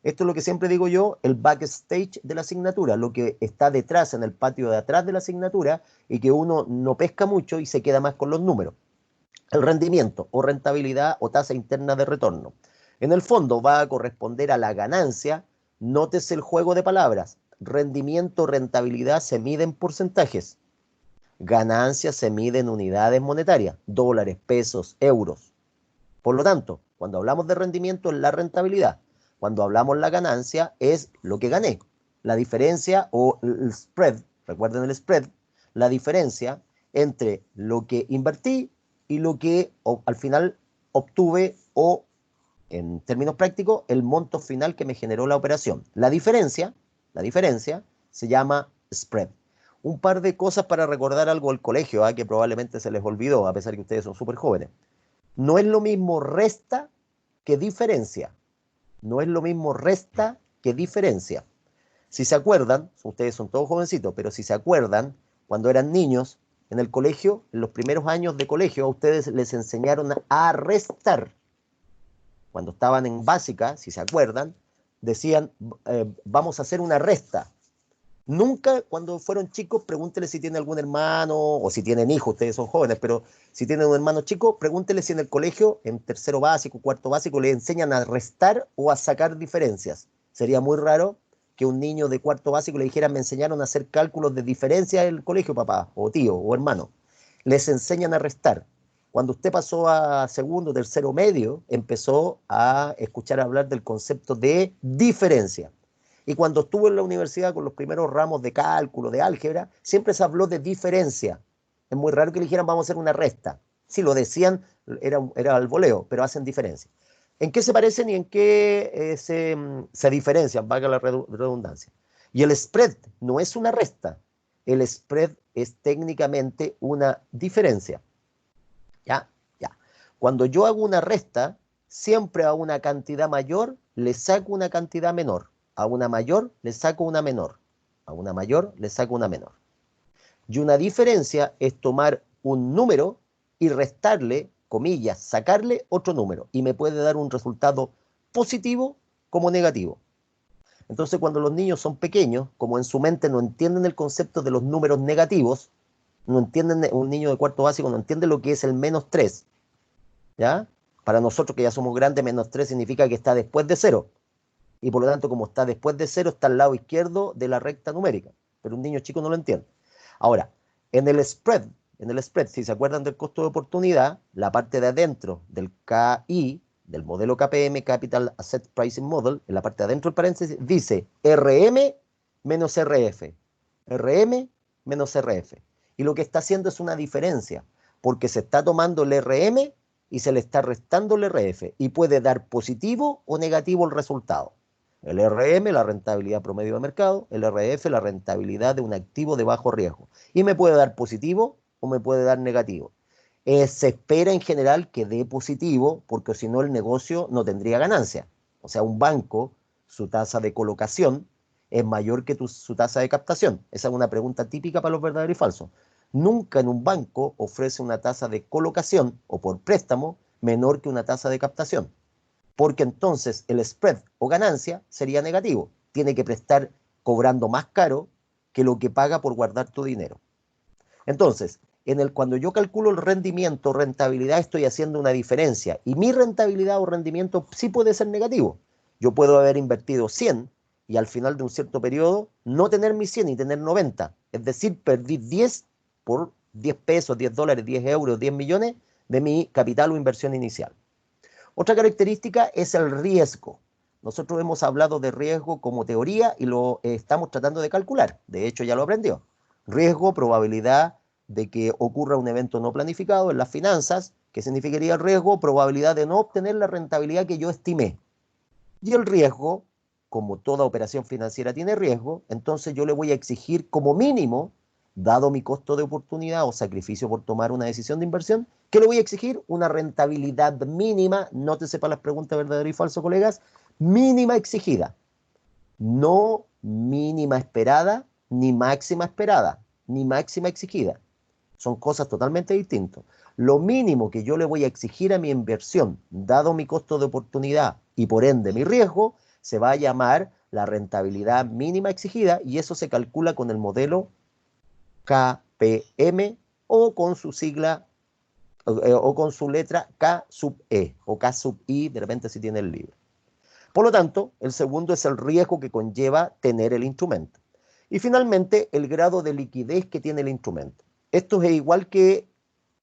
Esto es lo que siempre digo yo, el backstage de la asignatura, lo que está detrás, en el patio de atrás de la asignatura y que uno no pesca mucho y se queda más con los números. El rendimiento o rentabilidad o tasa interna de retorno. En el fondo va a corresponder a la ganancia. Nótese el juego de palabras. Rendimiento, rentabilidad se mide en porcentajes. Ganancia se mide en unidades monetarias, dólares, pesos, euros. Por lo tanto, cuando hablamos de rendimiento es la rentabilidad. Cuando hablamos de la ganancia es lo que gané. La diferencia o el spread, recuerden el spread, la diferencia entre lo que invertí y lo que al final obtuve o, en términos prácticos, el monto final que me generó la operación. La diferencia se llama spread. Un par de cosas para recordar algo del colegio, que probablemente se les olvidó, a pesar que ustedes son súper jóvenes. No es lo mismo resta que diferencia. No es lo mismo resta que diferencia. Si se acuerdan, ustedes son todos jovencitos, pero si se acuerdan, cuando eran niños en el colegio, en los primeros años de colegio, a ustedes les enseñaron a restar. Cuando estaban en básica, si se acuerdan, decían, vamos a hacer una resta. Nunca cuando fueron chicos, pregúntele si tiene algún hermano o si tienen hijos, ustedes son jóvenes, pero si tienen un hermano chico, pregúntele si en el colegio, en tercero básico, cuarto básico, le enseñan a restar o a sacar diferencias. Sería muy raro que un niño de cuarto básico le dijera, me enseñaron a hacer cálculos de diferencia en el colegio, papá, o tío, o hermano. Les enseñan a restar. Cuando usted pasó a segundo, tercero medio, empezó a escuchar hablar del concepto de diferencia. Y cuando estuve en la universidad con los primeros ramos de cálculo, de álgebra, siempre se habló de diferencia. Es muy raro que le dijeran vamos a hacer una resta. Si lo decían, era al voleo, pero hacen diferencia. ¿En qué se parecen y en qué se diferencian? Valga la redundancia. Y el spread no es una resta. El spread es técnicamente una diferencia. ¿Ya? Ya. Cuando yo hago una resta, siempre a una cantidad mayor le saco una cantidad menor. A una mayor le saco una menor. A una mayor le saco una menor. Y una diferencia es tomar un número y restarle, comillas, sacarle otro número. Y me puede dar un resultado positivo como negativo. Entonces, cuando los niños son pequeños, como en su mente no entienden el concepto de los números negativos, no entienden, un niño de cuarto básico no entiende lo que es el -3, ¿ya? Para nosotros que ya somos grandes, -3 significa que está después de cero. Y por lo tanto, como está después de cero, está al lado izquierdo de la recta numérica. Pero un niño chico no lo entiende. Ahora, en el spread, si se acuerdan del costo de oportunidad, la parte de adentro del KI, del modelo KPM, Capital Asset Pricing Model, en la parte de adentro del paréntesis, dice RM menos RF. RM menos RF. Y lo que está haciendo es una diferencia, porque se está tomando el RM y se le está restando el RF, y puede dar positivo o negativo el resultado. El RM, la rentabilidad promedio de mercado, el RF, la rentabilidad de un activo de bajo riesgo. Y me puede dar positivo o me puede dar negativo. Se espera en general que dé positivo, porque si no el negocio no tendría ganancia. O sea, un banco, su tasa de colocación es mayor que su tasa de captación. Esa es una pregunta típica para los verdaderos y falsos. Nunca en un banco ofrece una tasa de colocación o por préstamo menor que una tasa de captación, porque entonces el spread o ganancia sería negativo. Tiene que prestar cobrando más caro que lo que paga por guardar tu dinero. Entonces, cuando yo calculo el rendimiento o rentabilidad, estoy haciendo una diferencia. Y mi rentabilidad o rendimiento sí puede ser negativo. Yo puedo haber invertido 100 y al final de un cierto periodo no tener mis 100 y tener 90. Es decir, perdí 10 por 10 pesos, 10 dólares, 10 euros, 10 millones de mi capital o inversión inicial. Otra característica es el riesgo. Nosotros hemos hablado de riesgo como teoría y lo estamos tratando de calcular. De hecho, ya lo aprendió. Riesgo, probabilidad de que ocurra un evento no planificado en las finanzas. ¿Qué significaría el riesgo? Probabilidad de no obtener la rentabilidad que yo estimé. Y el riesgo, como toda operación financiera tiene riesgo, entonces yo le voy a exigir como mínimo, dado mi costo de oportunidad o sacrificio por tomar una decisión de inversión, ¿qué le voy a exigir? Una rentabilidad mínima, nótese para las preguntas verdadero y falso, colegas, mínima exigida, no mínima esperada, ni máxima esperada, ni máxima exigida. Son cosas totalmente distintas. Lo mínimo que yo le voy a exigir a mi inversión, dado mi costo de oportunidad y por ende mi riesgo, se va a llamar la rentabilidad mínima exigida, y eso se calcula con el modelo KPM o con su sigla o con su letra K sub E o K sub I, de repente si tiene el libro. Por lo tanto, el segundo es el riesgo que conlleva tener el instrumento. Y finalmente, el grado de liquidez que tiene el instrumento. Esto es igual que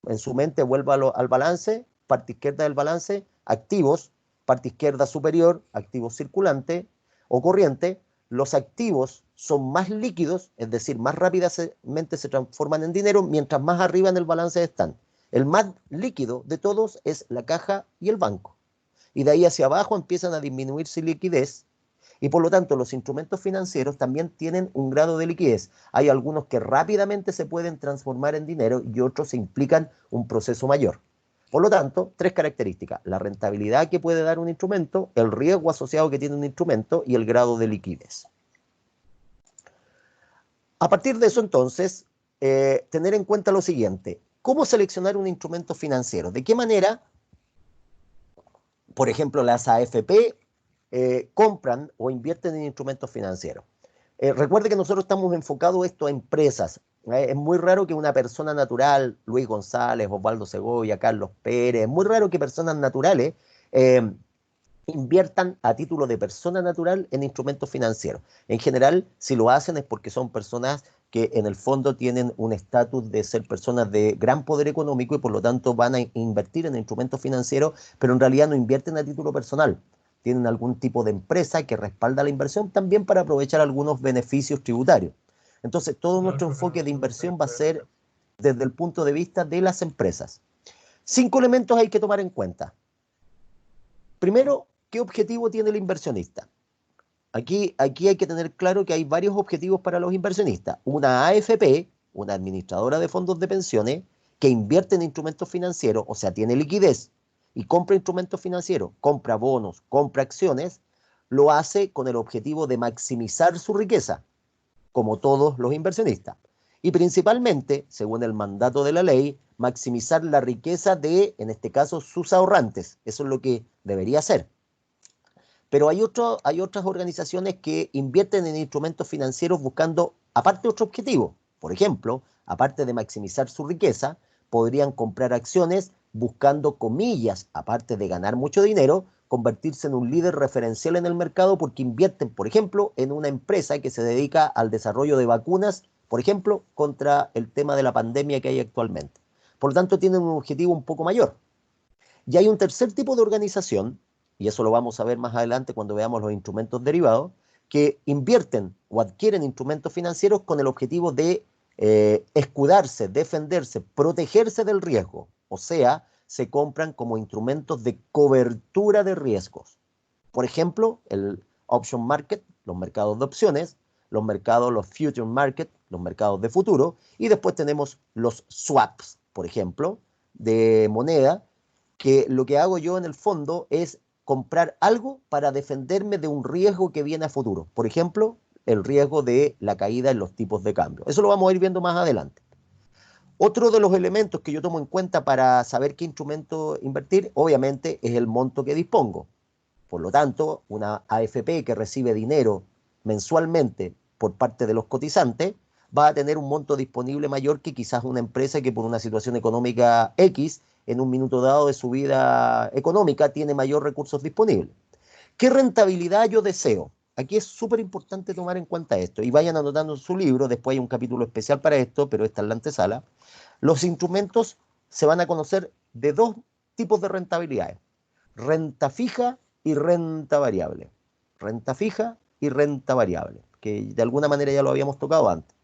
en su mente vuelva al balance, parte izquierda del balance, activos, parte izquierda superior, activos circulante o corriente. Los activos son más líquidos, es decir, más rápidamente se transforman en dinero, mientras más arriba en el balance están. El más líquido de todos es la caja y el banco. Y de ahí hacia abajo empiezan a disminuir su liquidez, y por lo tanto los instrumentos financieros también tienen un grado de liquidez. Hay algunos que rápidamente se pueden transformar en dinero y otros implican un proceso mayor. Por lo tanto, tres características: la rentabilidad que puede dar un instrumento, el riesgo asociado que tiene un instrumento y el grado de liquidez. A partir de eso, entonces, tener en cuenta lo siguiente: ¿cómo seleccionar un instrumento financiero? ¿De qué manera, por ejemplo, las AFP compran o invierten en instrumentos financieros? Recuerde que nosotros estamos enfocados esto a empresas. Es muy raro que una persona natural, Luis González, Osvaldo Segovia, Carlos Pérez, es muy raro que personas naturales eh, inviertan a título de persona natural en instrumentos financieros. En general, si lo hacen es porque son personas que en el fondo tienen un estatus de ser personas de gran poder económico y por lo tanto van a invertir en instrumentos financieros, pero en realidad no invierten a título personal. Tienen algún tipo de empresa que respalda la inversión también para aprovechar algunos beneficios tributarios. Entonces, todo nuestro enfoque de inversión va a ser desde el punto de vista de las empresas. 5 elementos hay que tomar en cuenta. Primero, ¿qué objetivo tiene el inversionista? Aquí hay que tener claro que hay varios objetivos para los inversionistas. Una AFP, una administradora de fondos de pensiones, que invierte en instrumentos financieros, o sea, tiene liquidez y compra instrumentos financieros, compra bonos, compra acciones, lo hace con el objetivo de maximizar su riqueza, como todos los inversionistas. Y principalmente, según el mandato de la ley, maximizar la riqueza de, en este caso, sus ahorrantes. Eso es lo que debería hacer. Pero hay otras organizaciones que invierten en instrumentos financieros buscando, aparte, otro objetivo. Por ejemplo, aparte de maximizar su riqueza, podrían comprar acciones buscando, comillas, aparte de ganar mucho dinero, convertirse en un líder referencial en el mercado porque invierten, por ejemplo, en una empresa que se dedica al desarrollo de vacunas, por ejemplo, contra el tema de la pandemia que hay actualmente. Por lo tanto, tienen un objetivo un poco mayor. Y hay un tercer tipo de organización, y eso lo vamos a ver más adelante cuando veamos los instrumentos derivados, que invierten o adquieren instrumentos financieros con el objetivo de escudarse, defenderse, protegerse del riesgo. O sea, se compran como instrumentos de cobertura de riesgos. Por ejemplo, el option market, los mercados de opciones, los future market, los mercados de futuro, y después tenemos los swaps, por ejemplo, de moneda, que lo que hago yo en el fondo es comprar algo para defenderme de un riesgo que viene a futuro. Por ejemplo, el riesgo de la caída en los tipos de cambio. Eso lo vamos a ir viendo más adelante. Otro de los elementos que yo tomo en cuenta para saber qué instrumento invertir, obviamente, es el monto que dispongo. Por lo tanto, una AFP que recibe dinero mensualmente por parte de los cotizantes va a tener un monto disponible mayor que quizás una empresa que por una situación económica X, en un minuto dado de su vida económica, tiene mayor recursos disponibles. ¿Qué rentabilidad yo deseo? Aquí es súper importante tomar en cuenta esto y vayan anotando en su libro, después hay un capítulo especial para esto, pero esta es la antesala. Los instrumentos se van a conocer de dos tipos de rentabilidades: renta fija y renta variable. Renta fija y renta variable, que de alguna manera ya lo habíamos tocado antes.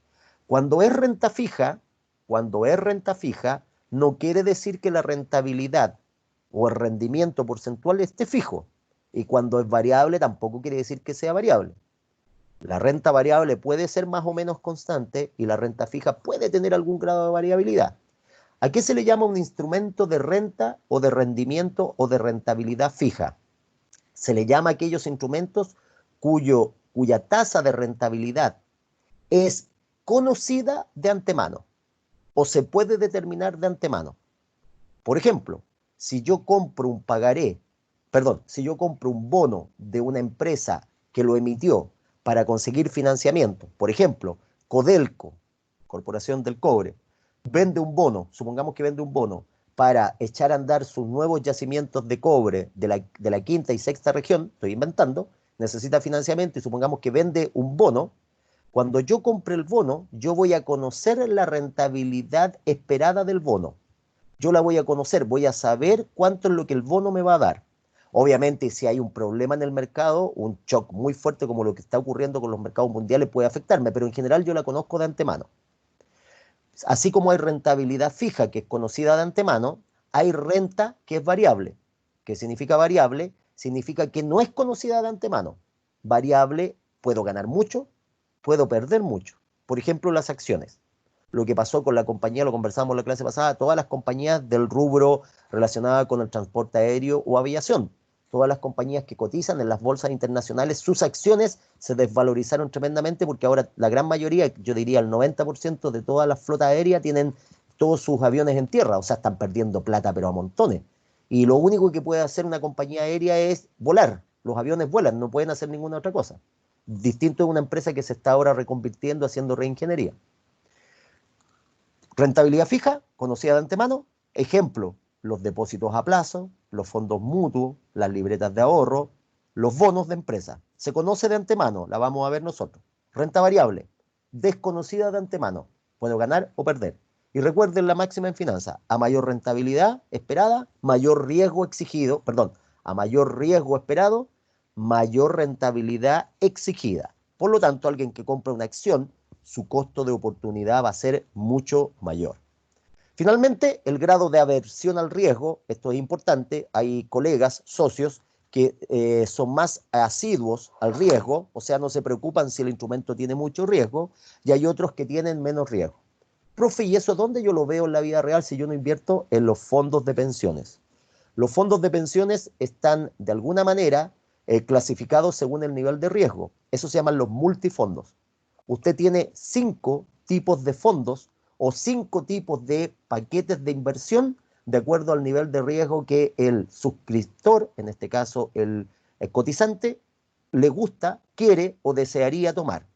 Cuando es renta fija, cuando es renta fija, no quiere decir que la rentabilidad o el rendimiento porcentual esté fijo. Y cuando es variable, tampoco quiere decir que sea variable. La renta variable puede ser más o menos constante y la renta fija puede tener algún grado de variabilidad. ¿A qué se le llama un instrumento de renta o de rendimiento o de rentabilidad fija? Se le llama a aquellos instrumentos cuya tasa de rentabilidad es conocida de antemano o se puede determinar de antemano. Por ejemplo, si yo compro un pagaré, perdón, si yo compro un bono de una empresa que lo emitió para conseguir financiamiento, por ejemplo, Codelco, Corporación del Cobre, vende un bono, supongamos que vende un bono para echar a andar sus nuevos yacimientos de cobre de la quinta y sexta región, estoy inventando, necesita financiamiento y supongamos que vende un bono. Cuando yo compre el bono, yo voy a conocer la rentabilidad esperada del bono. Yo la voy a conocer, voy a saber cuánto es lo que el bono me va a dar. Obviamente, si hay un problema en el mercado, un shock muy fuerte como lo que está ocurriendo con los mercados mundiales puede afectarme, pero en general yo la conozco de antemano. Así como hay rentabilidad fija, que es conocida de antemano, hay renta que es variable. ¿Qué significa variable? Significa que no es conocida de antemano. Variable, puedo ganar mucho, puedo perder mucho. Por ejemplo, las acciones. Lo que pasó con la compañía, lo conversamos en la clase pasada, todas las compañías del rubro relacionado con el transporte aéreo o aviación. Todas las compañías que cotizan en las bolsas internacionales, sus acciones se desvalorizaron tremendamente porque ahora la gran mayoría, yo diría el 90% de toda la flota aérea tienen todos sus aviones en tierra, o sea, están perdiendo plata pero a montones. Y lo único que puede hacer una compañía aérea es volar. Los aviones vuelan, no pueden hacer ninguna otra cosa. Distinto de una empresa que se está ahora reconvirtiendo, haciendo reingeniería. Rentabilidad fija, conocida de antemano. Ejemplo, los depósitos a plazo, los fondos mutuos, las libretas de ahorro, los bonos de empresa. Se conoce de antemano, la vamos a ver nosotros. Renta variable, desconocida de antemano. Puedo ganar o perder. Y recuerden la máxima en finanzas. A mayor rentabilidad esperada, mayor riesgo exigido, perdón, a mayor riesgo esperado, mayor rentabilidad exigida. Por lo tanto, alguien que compra una acción, su costo de oportunidad va a ser mucho mayor. Finalmente, el grado de aversión al riesgo, esto es importante, hay colegas, socios, que son más asiduos al riesgo, o sea, no se preocupan si el instrumento tiene mucho riesgo, y hay otros que tienen menos riesgo. Profe, ¿y eso dónde yo lo veo en la vida real si yo no invierto en los fondos de pensiones? Los fondos de pensiones están de alguna manera clasificados según el nivel de riesgo. Eso se llaman los multifondos. Usted tiene 5 tipos de fondos o 5 tipos de paquetes de inversión de acuerdo al nivel de riesgo que el suscriptor, en este caso el cotizante, le gusta, quiere o desearía tomar.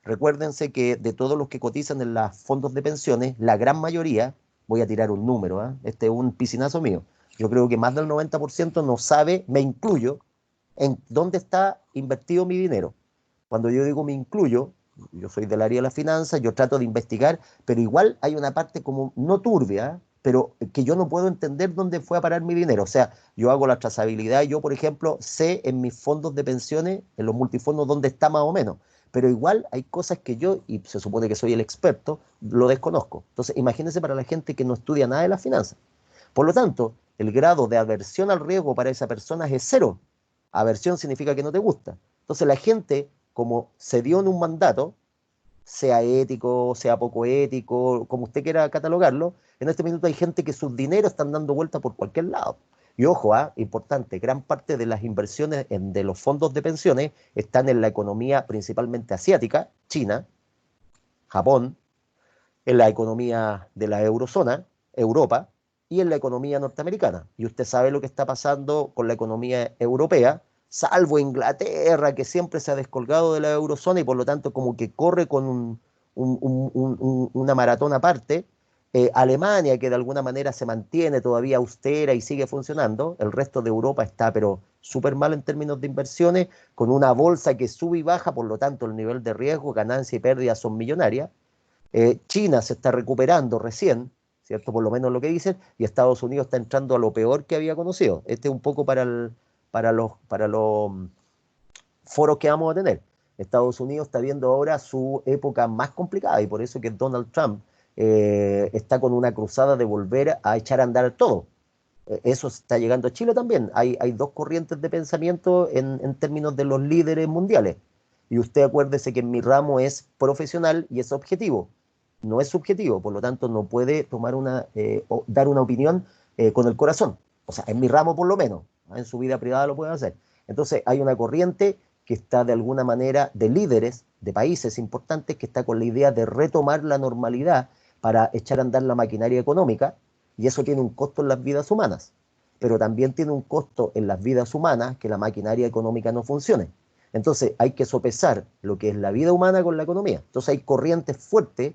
Recuérdense que de todos los que cotizan en los fondos de pensiones, la gran mayoría, voy a tirar un número, este es un piscinazo mío, yo creo que más del 90% no sabe, me incluyo, en dónde está invertido mi dinero. Cuando yo digo me incluyo, yo soy del área de la finanza, yo trato de investigar, pero igual hay una parte como no turbia, pero que yo no puedo entender dónde fue a parar mi dinero. O sea, yo hago la trazabilidad, yo por ejemplo sé en mis fondos de pensiones, en los multifondos, dónde está más o menos, pero igual hay cosas que yo, y se supone que soy el experto, lo desconozco. Entonces, imagínense para la gente que no estudia nada de las finanzas. Por lo tanto, el grado de aversión al riesgo para esa persona es cero. Aversión significa que no te gusta. Entonces, la gente, como se dio en un mandato, sea ético, sea poco ético, como usted quiera catalogarlo, en este minuto hay gente que sus dineros están dando vuelta por cualquier lado. Y ojo, importante, gran parte de las inversiones de los fondos de pensiones están en la economía principalmente asiática, China, Japón, en la economía de la eurozona, Europa, y en la economía norteamericana. Y usted sabe lo que está pasando con la economía europea, salvo Inglaterra, que siempre se ha descolgado de la eurozona y por lo tanto como que corre con una maratón aparte. Alemania, que de alguna manera se mantiene todavía austera y sigue funcionando, el resto de Europa está pero súper mal en términos de inversiones, con una bolsa que sube y baja, por lo tanto el nivel de riesgo, ganancia y pérdida son millonarias. China se está recuperando recién, ¿cierto? Por lo menos lo que dicen, y Estados Unidos está entrando a lo peor que había conocido. Este es un poco para los foros que vamos a tener. Estados Unidos está viendo ahora su época más complicada y por eso que Donald Trump está con una cruzada de volver a echar a andar todo. Eso está llegando a Chile también. Hay dos corrientes de pensamiento en términos de los líderes mundiales. Y usted acuérdese que en mi ramo es profesional y es objetivo, no es subjetivo, por lo tanto no puede tomar dar una opinión con el corazón. O sea, en mi ramo por lo menos, en su vida privada lo puede hacer. Entonces hay una corriente que está de alguna manera de líderes de países importantes que está con la idea de retomar la normalidad para echar a andar la maquinaria económica y eso tiene un costo en las vidas humanas, pero también tiene un costo en las vidas humanas que la maquinaria económica no funcione. Entonces hay que sopesar lo que es la vida humana con la economía. Entonces hay corrientes fuertes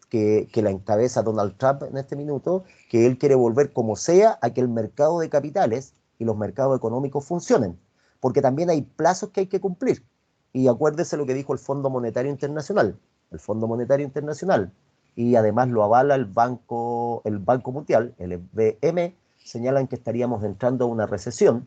que la encabeza Donald Trump en este minuto, que él quiere volver como sea a que el mercado de capitales y los mercados económicos funcionen, porque también hay plazos que hay que cumplir. Y acuérdese lo que dijo el Fondo Monetario Internacional. El Fondo Monetario Internacional, y además lo avala el Banco Mundial, el BM, señalan que estaríamos entrando a una recesión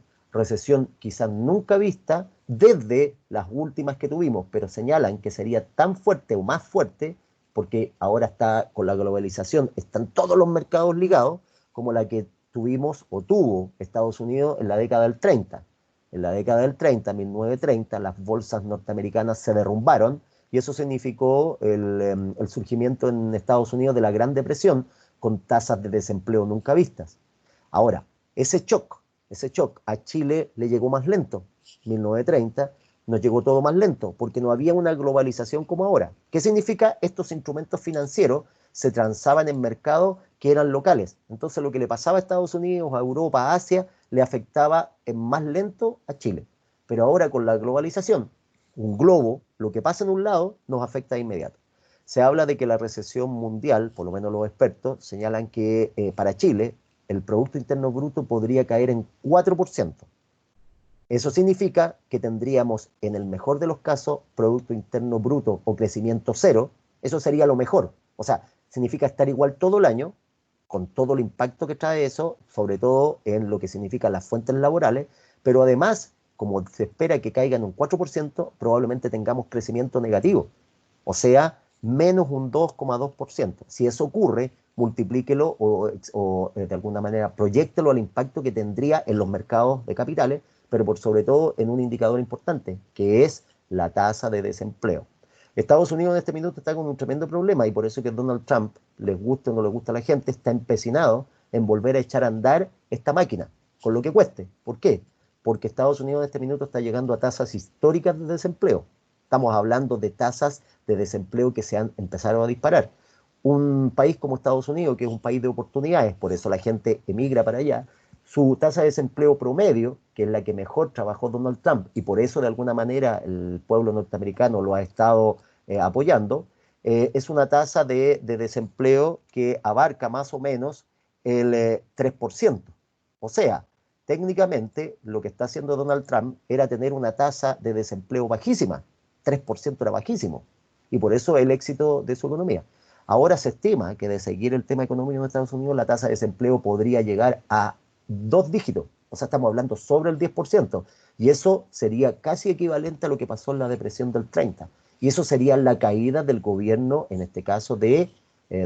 quizás nunca vista desde las últimas que tuvimos, pero señalan que sería tan fuerte o más fuerte porque ahora está con la globalización, están todos los mercados ligados, como la que tuvimos o tuvo Estados Unidos en la década del 30. En la década del 30, 1930, las bolsas norteamericanas se derrumbaron y eso significó el surgimiento en Estados Unidos de la Gran Depresión con tasas de desempleo nunca vistas. Ahora, ese shock a Chile le llegó más lento, 1930, nos llegó todo más lento, porque no había una globalización como ahora. ¿Qué significa? Estos instrumentos financieros se transaban en mercados que eran locales. Entonces lo que le pasaba a Estados Unidos, a Europa, a Asia, le afectaba en más lento a Chile. Pero ahora con la globalización, un globo, lo que pasa en un lado nos afecta de inmediato. Se habla de que la recesión mundial, por lo menos los expertos, señalan que para Chile el Producto Interno Bruto podría caer en 4%. Eso significa que tendríamos, en el mejor de los casos, Producto Interno Bruto o crecimiento cero. Eso sería lo mejor. O sea, significa estar igual todo el año, con todo el impacto que trae eso, sobre todo en lo que significan las fuentes laborales, pero además, como se espera que caigan un 4%, probablemente tengamos crecimiento negativo. O sea, menos un 2,2%. Si eso ocurre, multiplíquelo o de alguna manera proyéctelo al impacto que tendría en los mercados de capitales, pero por sobre todo en un indicador importante, que es la tasa de desempleo. Estados Unidos en este minuto está con un tremendo problema y por eso que Donald Trump, les guste o no le gusta a la gente, está empecinado en volver a echar a andar esta máquina, con lo que cueste. ¿Por qué? Porque Estados Unidos en este minuto está llegando a tasas históricas de desempleo. Estamos hablando de tasas de desempleo que se han empezado a disparar. Un país como Estados Unidos, que es un país de oportunidades, por eso la gente emigra para allá, su tasa de desempleo promedio, que es la que mejor trabajó Donald Trump, y por eso de alguna manera el pueblo norteamericano lo ha estado apoyando, es una tasa de desempleo que abarca más o menos el 3%. O sea, técnicamente lo que está haciendo Donald Trump era tener una tasa de desempleo bajísima. 3% era bajísimo. Y por eso el éxito de su economía. Ahora se estima que de seguir el tema económico en Estados Unidos, la tasa de desempleo podría llegar a 2 dígitos. O sea, estamos hablando sobre el 10%. Y eso sería casi equivalente a lo que pasó en la depresión del 30. Y eso sería la caída del gobierno, en este caso de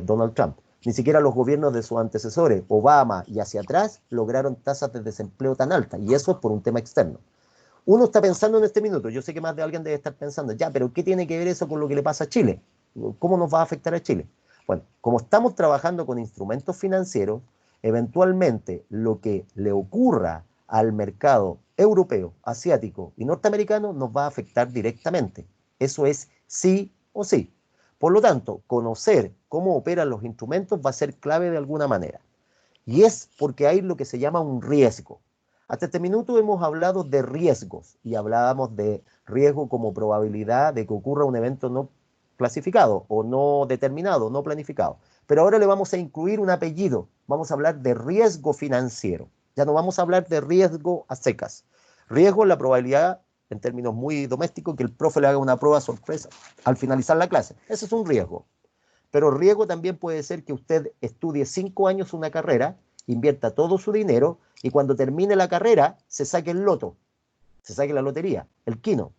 Donald Trump. Ni siquiera los gobiernos de sus antecesores, Obama y hacia atrás, lograron tasas de desempleo tan altas. Y eso es por un tema externo. Uno está pensando en este minuto, yo sé que más de alguien debe estar pensando, ya, pero ¿qué tiene que ver eso con lo que le pasa a Chile? ¿Cómo nos va a afectar a Chile? Bueno, como estamos trabajando con instrumentos financieros, eventualmente lo que le ocurra al mercado europeo, asiático y norteamericano nos va a afectar directamente. Eso es sí o sí. Por lo tanto, conocer cómo operan los instrumentos va a ser clave de alguna manera. Y es porque hay lo que se llama un riesgo. Hasta este minuto hemos hablado de riesgos y hablábamos de riesgo como probabilidad de que ocurra un evento no clasificado o no determinado, no planificado. Pero ahora le vamos a incluir un apellido. Vamos a hablar de riesgo financiero. Ya no vamos a hablar de riesgo a secas. Riesgo es la probabilidad, en términos muy domésticos, que el profe le haga una prueba sorpresa al finalizar la clase. Ese es un riesgo. Pero riesgo también puede ser que usted estudie 5 años una carrera, invierta todo su dinero y cuando termine la carrera se saque el loto, se saque la lotería, el quino.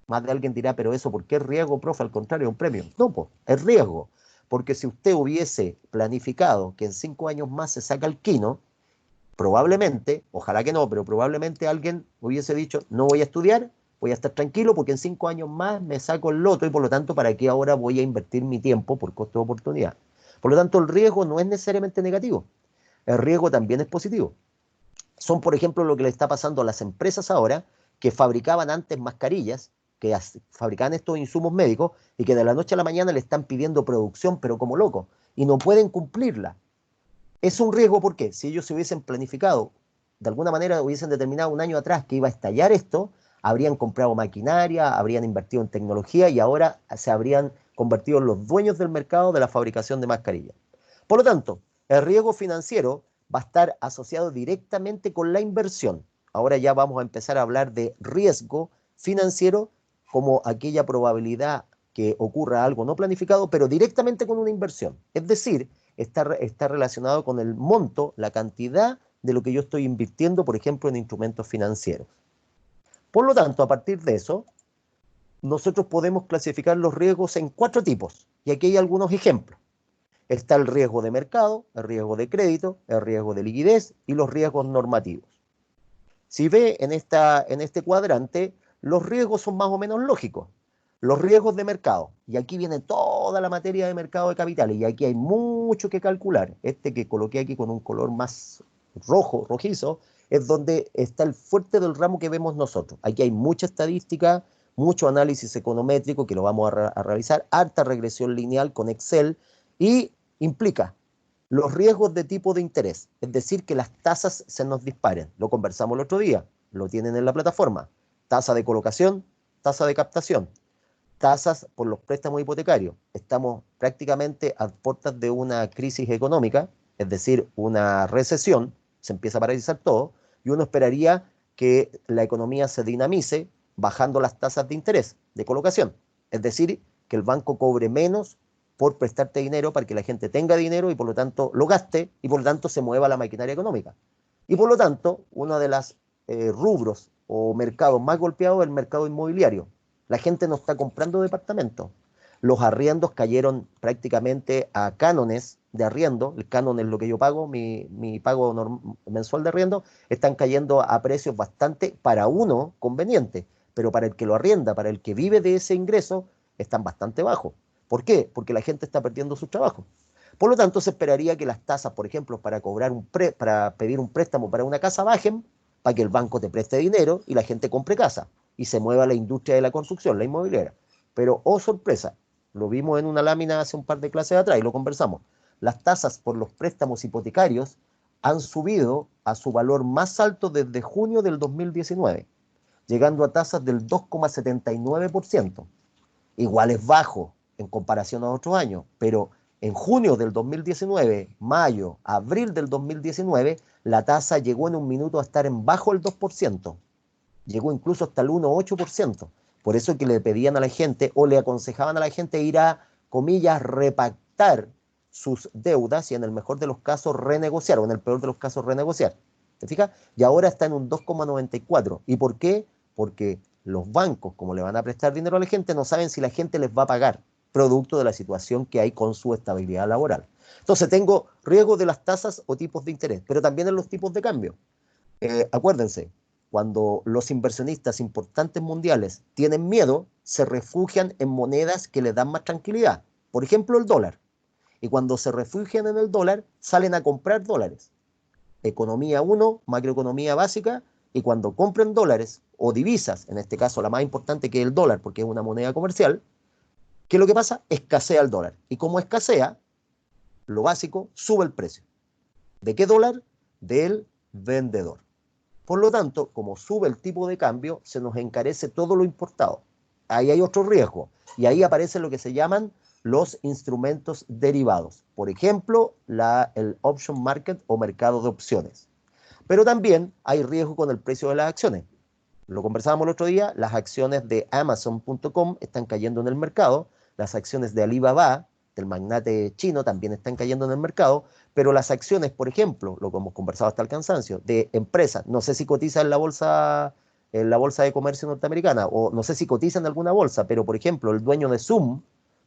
Más de alguien dirá, pero eso, ¿por qué es riesgo, profe? Al contrario, es un premio. No, pues, es riesgo. Porque si usted hubiese planificado que en 5 años más se saca el quino, probablemente, ojalá que no, pero probablemente alguien hubiese dicho, no voy a estudiar, voy a estar tranquilo porque en 5 años más me saco el loto y por lo tanto, ¿para qué ahora voy a invertir mi tiempo por costo de oportunidad? Por lo tanto, el riesgo no es necesariamente negativo, el riesgo también es positivo. Son, por ejemplo, lo que le está pasando a las empresas ahora que fabricaban antes mascarillas, que fabricaban estos insumos médicos y que de la noche a la mañana le están pidiendo producción, pero como locos, y no pueden cumplirla. Es un riesgo porque si ellos se hubiesen planificado, de alguna manera hubiesen determinado un año atrás que iba a estallar esto, habrían comprado maquinaria, habrían invertido en tecnología y ahora se habrían convertido en los dueños del mercado de la fabricación de mascarillas. Por lo tanto, el riesgo financiero va a estar asociado directamente con la inversión. Ahora ya vamos a empezar a hablar de riesgo financiero como aquella probabilidad que ocurra algo no planificado, pero directamente con una inversión. Es decir, está relacionado con el monto, la cantidad de lo que yo estoy invirtiendo, por ejemplo, en instrumentos financieros. Por lo tanto, a partir de eso, nosotros podemos clasificar los riesgos en 4 tipos. Y aquí hay algunos ejemplos. Está el riesgo de mercado, el riesgo de crédito, el riesgo de liquidez y los riesgos normativos. Si ve en este cuadrante, los riesgos son más o menos lógicos. Los riesgos de mercado, y aquí viene toda la materia de mercado de capitales, y aquí hay mucho que calcular. Este que coloqué aquí con un color más rojo, rojizo, es donde está el fuerte del ramo que vemos nosotros. Aquí hay mucha estadística, mucho análisis econométrico que lo vamos a realizar, harta regresión lineal con Excel, y implica los riesgos de tipo de interés, es decir, que las tasas se nos disparen. Lo conversamos el otro día, lo tienen en la plataforma. Tasa de colocación, tasa de captación, tasas por los préstamos hipotecarios. Estamos prácticamente a puertas de una crisis económica, es decir, una recesión, se empieza a paralizar todo, y uno esperaría que la economía se dinamice bajando las tasas de interés, de colocación. Es decir, que el banco cobre menos por prestarte dinero para que la gente tenga dinero y por lo tanto lo gaste y por lo tanto se mueva la maquinaria económica. Y por lo tanto, uno de los rubros o mercados más golpeados es el mercado inmobiliario. La gente no está comprando departamentos. Los arriendos cayeron prácticamente a cánones de arriendo. El canon es lo que yo pago, mi pago mensual de arriendo, están cayendo a precios bastante, para uno, convenientes, pero para el que lo arrienda, para el que vive de ese ingreso, están bastante bajos. ¿Por qué? Porque la gente está perdiendo su trabajo. Por lo tanto, se esperaría que las tasas, por ejemplo, para pedir un préstamo para una casa bajen, para que el banco te preste dinero y la gente compre casa y se mueva la industria de la construcción, la inmobiliaria. Pero, oh sorpresa, lo vimos en una lámina hace un par de clases atrás y lo conversamos. Las tasas por los préstamos hipotecarios han subido a su valor más alto desde junio del 2019, llegando a tasas del 2,79%. Igual es bajo en comparación a otros años, pero en junio del 2019, mayo, abril del 2019, la tasa llegó en un minuto a estar en bajo el 2%. Llegó incluso hasta el 1,8%. Por eso que le pedían a la gente o le aconsejaban a la gente ir a, comillas, repactar sus deudas y en el mejor de los casos renegociar o en el peor de los casos renegociar. ¿Te fijas? Y ahora está en un 2,94. ¿Y por qué? Porque los bancos, como le van a prestar dinero a la gente, no saben si la gente les va a pagar, producto de la situación que hay con su estabilidad laboral. Entonces tengo riesgo de las tasas o tipos de interés, pero también en los tipos de cambio. Acuérdense, cuando los inversionistas importantes mundiales tienen miedo, se refugian en monedas que les dan más tranquilidad. Por ejemplo, el dólar. Y cuando se refugian en el dólar, salen a comprar dólares. Economía 1, macroeconomía básica, y cuando compren dólares o divisas, en este caso la más importante que es el dólar, porque es una moneda comercial, ¿qué es lo que pasa? Escasea el dólar. Y como escasea, lo básico, sube el precio. ¿De qué dólar? Del vendedor. Por lo tanto, como sube el tipo de cambio, se nos encarece todo lo importado. Ahí hay otro riesgo. Y ahí aparece lo que se llaman los instrumentos derivados. Por ejemplo, el option market o mercado de opciones. Pero también hay riesgo con el precio de las acciones. Lo conversábamos el otro día, las acciones de Amazon.com están cayendo en el mercado, las acciones de Alibaba, del magnate chino, también están cayendo en el mercado, pero las acciones, por ejemplo, lo que hemos conversado hasta el cansancio, de empresas, no sé si cotiza en la bolsa de comercio norteamericana, o no sé si cotiza en alguna bolsa, pero por ejemplo, el dueño de Zoom,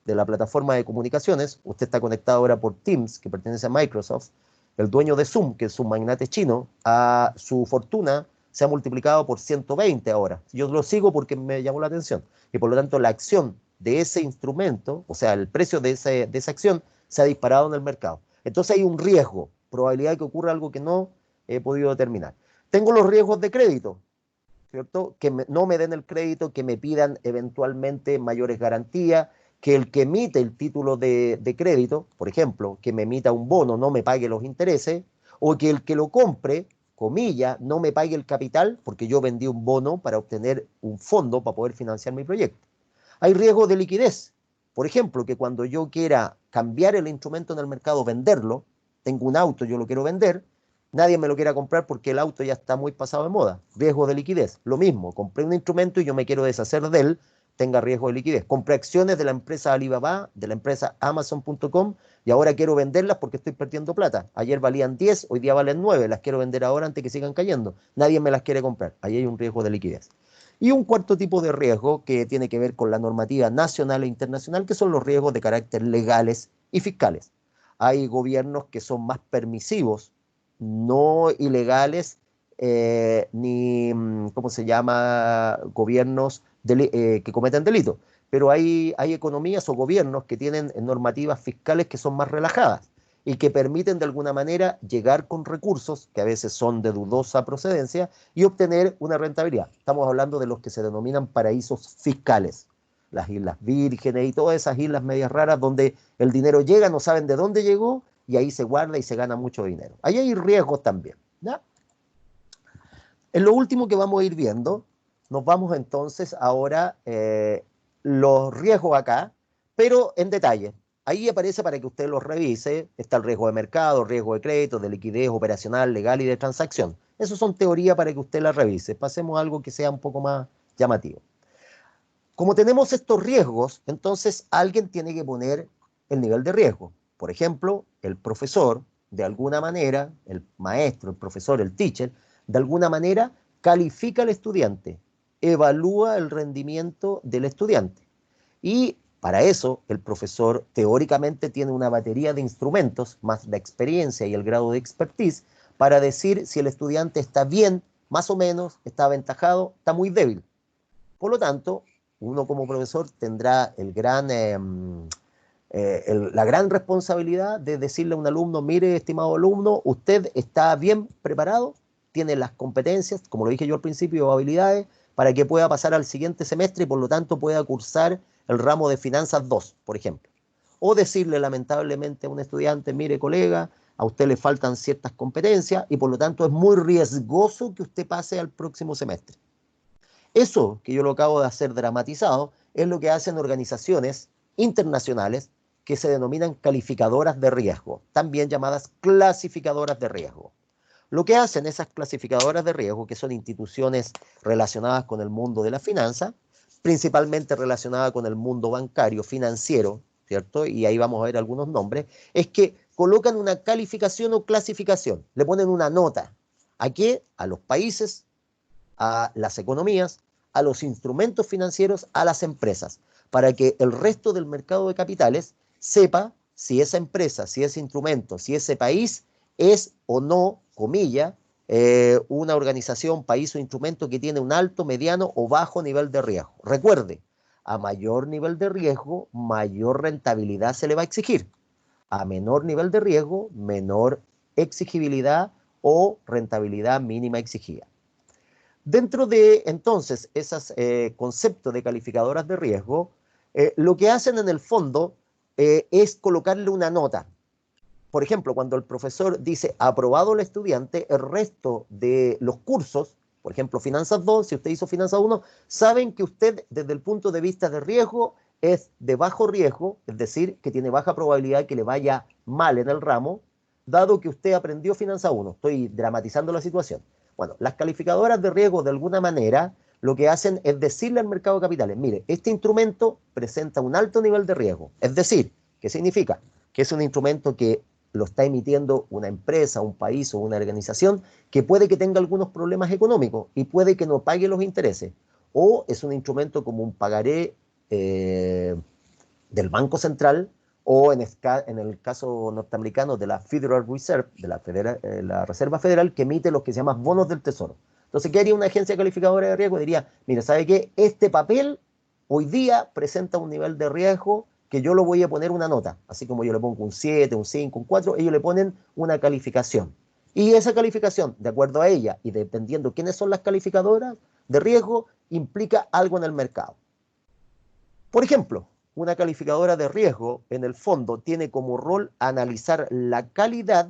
de la plataforma de comunicaciones, usted está conectado ahora por Teams, que pertenece a Microsoft, el dueño de Zoom, que es un magnate chino, a su fortuna se ha multiplicado por 120 ahora. Yo lo sigo porque me llamó la atención. Y por lo tanto, la acción de ese instrumento, o sea, el precio de esa acción, se ha disparado en el mercado. Entonces hay un riesgo, probabilidad de que ocurra algo que no he podido determinar. Tengo los riesgos de crédito, ¿cierto? Que no me den el crédito, que me pidan eventualmente mayores garantías, que el que emite el título de crédito, por ejemplo, que me emita un bono, no me pague los intereses, o que el que lo compre, comillas, no me pague el capital, porque yo vendí un bono para obtener un fondo para poder financiar mi proyecto. Hay riesgo de liquidez. Por ejemplo, que cuando yo quiera cambiar el instrumento en el mercado, venderlo, tengo un auto, yo lo quiero vender, nadie me lo quiera comprar porque el auto ya está muy pasado de moda. Riesgo de liquidez. Lo mismo, compré un instrumento y yo me quiero deshacer de él, tenga riesgo de liquidez. Compré acciones de la empresa Alibaba, de la empresa Amazon.com y ahora quiero venderlas porque estoy perdiendo plata. Ayer valían 10, hoy día valen 9, las quiero vender ahora antes que sigan cayendo. Nadie me las quiere comprar. Ahí hay un riesgo de liquidez. Y un cuarto tipo de riesgo que tiene que ver con la normativa nacional e internacional, que son los riesgos de carácter legales y fiscales. Hay gobiernos que son más permisivos, no ilegales, ni, ¿cómo se llama?, gobiernos que cometen delitos. Pero hay economías o gobiernos que tienen normativas fiscales que son más relajadas y que permiten de alguna manera llegar con recursos que a veces son de dudosa procedencia y obtener una rentabilidad. Estamos hablando de los que se denominan paraísos fiscales, las Islas Vírgenes y todas esas islas medias raras donde el dinero llega, no saben de dónde llegó y ahí se guarda y se gana mucho dinero. Ahí hay riesgos también, ¿ya? En lo último que vamos a ir viendo nos vamos entonces ahora los riesgos acá, pero en detalle. Ahí aparece para que usted los revise. Está el riesgo de mercado, riesgo de crédito, de liquidez operacional, legal y de transacción. Eso son teorías para que usted las revise. Pasemos a algo que sea un poco más llamativo. Como tenemos estos riesgos, entonces alguien tiene que poner el nivel de riesgo. Por ejemplo, el profesor, de alguna manera, el maestro, el profesor, el teacher, de alguna manera califica al estudiante, evalúa el rendimiento del estudiante. Y para eso, el profesor teóricamente tiene una batería de instrumentos, más la experiencia y el grado de expertise, para decir si el estudiante está bien, más o menos, está aventajado, está muy débil. Por lo tanto, uno como profesor tendrá la gran responsabilidad de decirle a un alumno, mire, estimado alumno, usted está bien preparado, tiene las competencias, como lo dije yo al principio, habilidades, para que pueda pasar al siguiente semestre y por lo tanto pueda cursar el ramo de Finanzas 2, por ejemplo. O decirle lamentablemente a un estudiante, mire colega, a usted le faltan ciertas competencias y por lo tanto es muy riesgoso que usted pase al próximo semestre. Eso que yo lo acabo de hacer dramatizado es lo que hacen organizaciones internacionales que se denominan calificadoras de riesgo, también llamadas clasificadoras de riesgo. Lo que hacen esas clasificadoras de riesgo, que son instituciones relacionadas con el mundo de la finanza, principalmente relacionadas con el mundo bancario, financiero, ¿cierto? Y ahí vamos a ver algunos nombres, es que colocan una calificación o clasificación, le ponen una nota. ¿A qué? A los países, a las economías, a los instrumentos financieros, a las empresas, para que el resto del mercado de capitales sepa si esa empresa, si ese instrumento, si ese país es o no, comilla, una organización, país o instrumento que tiene un alto, mediano o bajo nivel de riesgo. Recuerde, a mayor nivel de riesgo, mayor rentabilidad se le va a exigir. A menor nivel de riesgo, menor exigibilidad o rentabilidad mínima exigida. Dentro de entonces esos conceptos de calificadoras de riesgo, lo que hacen en el fondo es colocarle una nota. Por ejemplo, cuando el profesor dice aprobado el estudiante, el resto de los cursos, por ejemplo, Finanzas 2, si usted hizo Finanzas 1, saben que usted desde el punto de vista de riesgo es de bajo riesgo, es decir, que tiene baja probabilidad que le vaya mal en el ramo, dado que usted aprendió Finanzas 1. Estoy dramatizando la situación. Bueno, las calificadoras de riesgo de alguna manera lo que hacen es decirle al mercado de capitales, mire, este instrumento presenta un alto nivel de riesgo. Es decir, ¿qué significa? Que es un instrumento que lo está emitiendo una empresa, un país o una organización que puede que tenga algunos problemas económicos y puede que no pague los intereses. O es un instrumento como un pagaré del Banco Central o en el caso norteamericano de la Federal Reserve, de la Reserva Federal, que emite los que se llaman bonos del Tesoro. Entonces, ¿qué haría una agencia calificadora de riesgo? Diría, mire, ¿sabe qué? Este papel hoy día presenta un nivel de riesgo que yo lo voy a poner una nota. Así como yo le pongo un 7, un 5, un 4, ellos le ponen una calificación. Y esa calificación, de acuerdo a ella y dependiendo quiénes son las calificadoras de riesgo, implica algo en el mercado. Por ejemplo, una calificadora de riesgo, en el fondo, tiene como rol analizar la calidad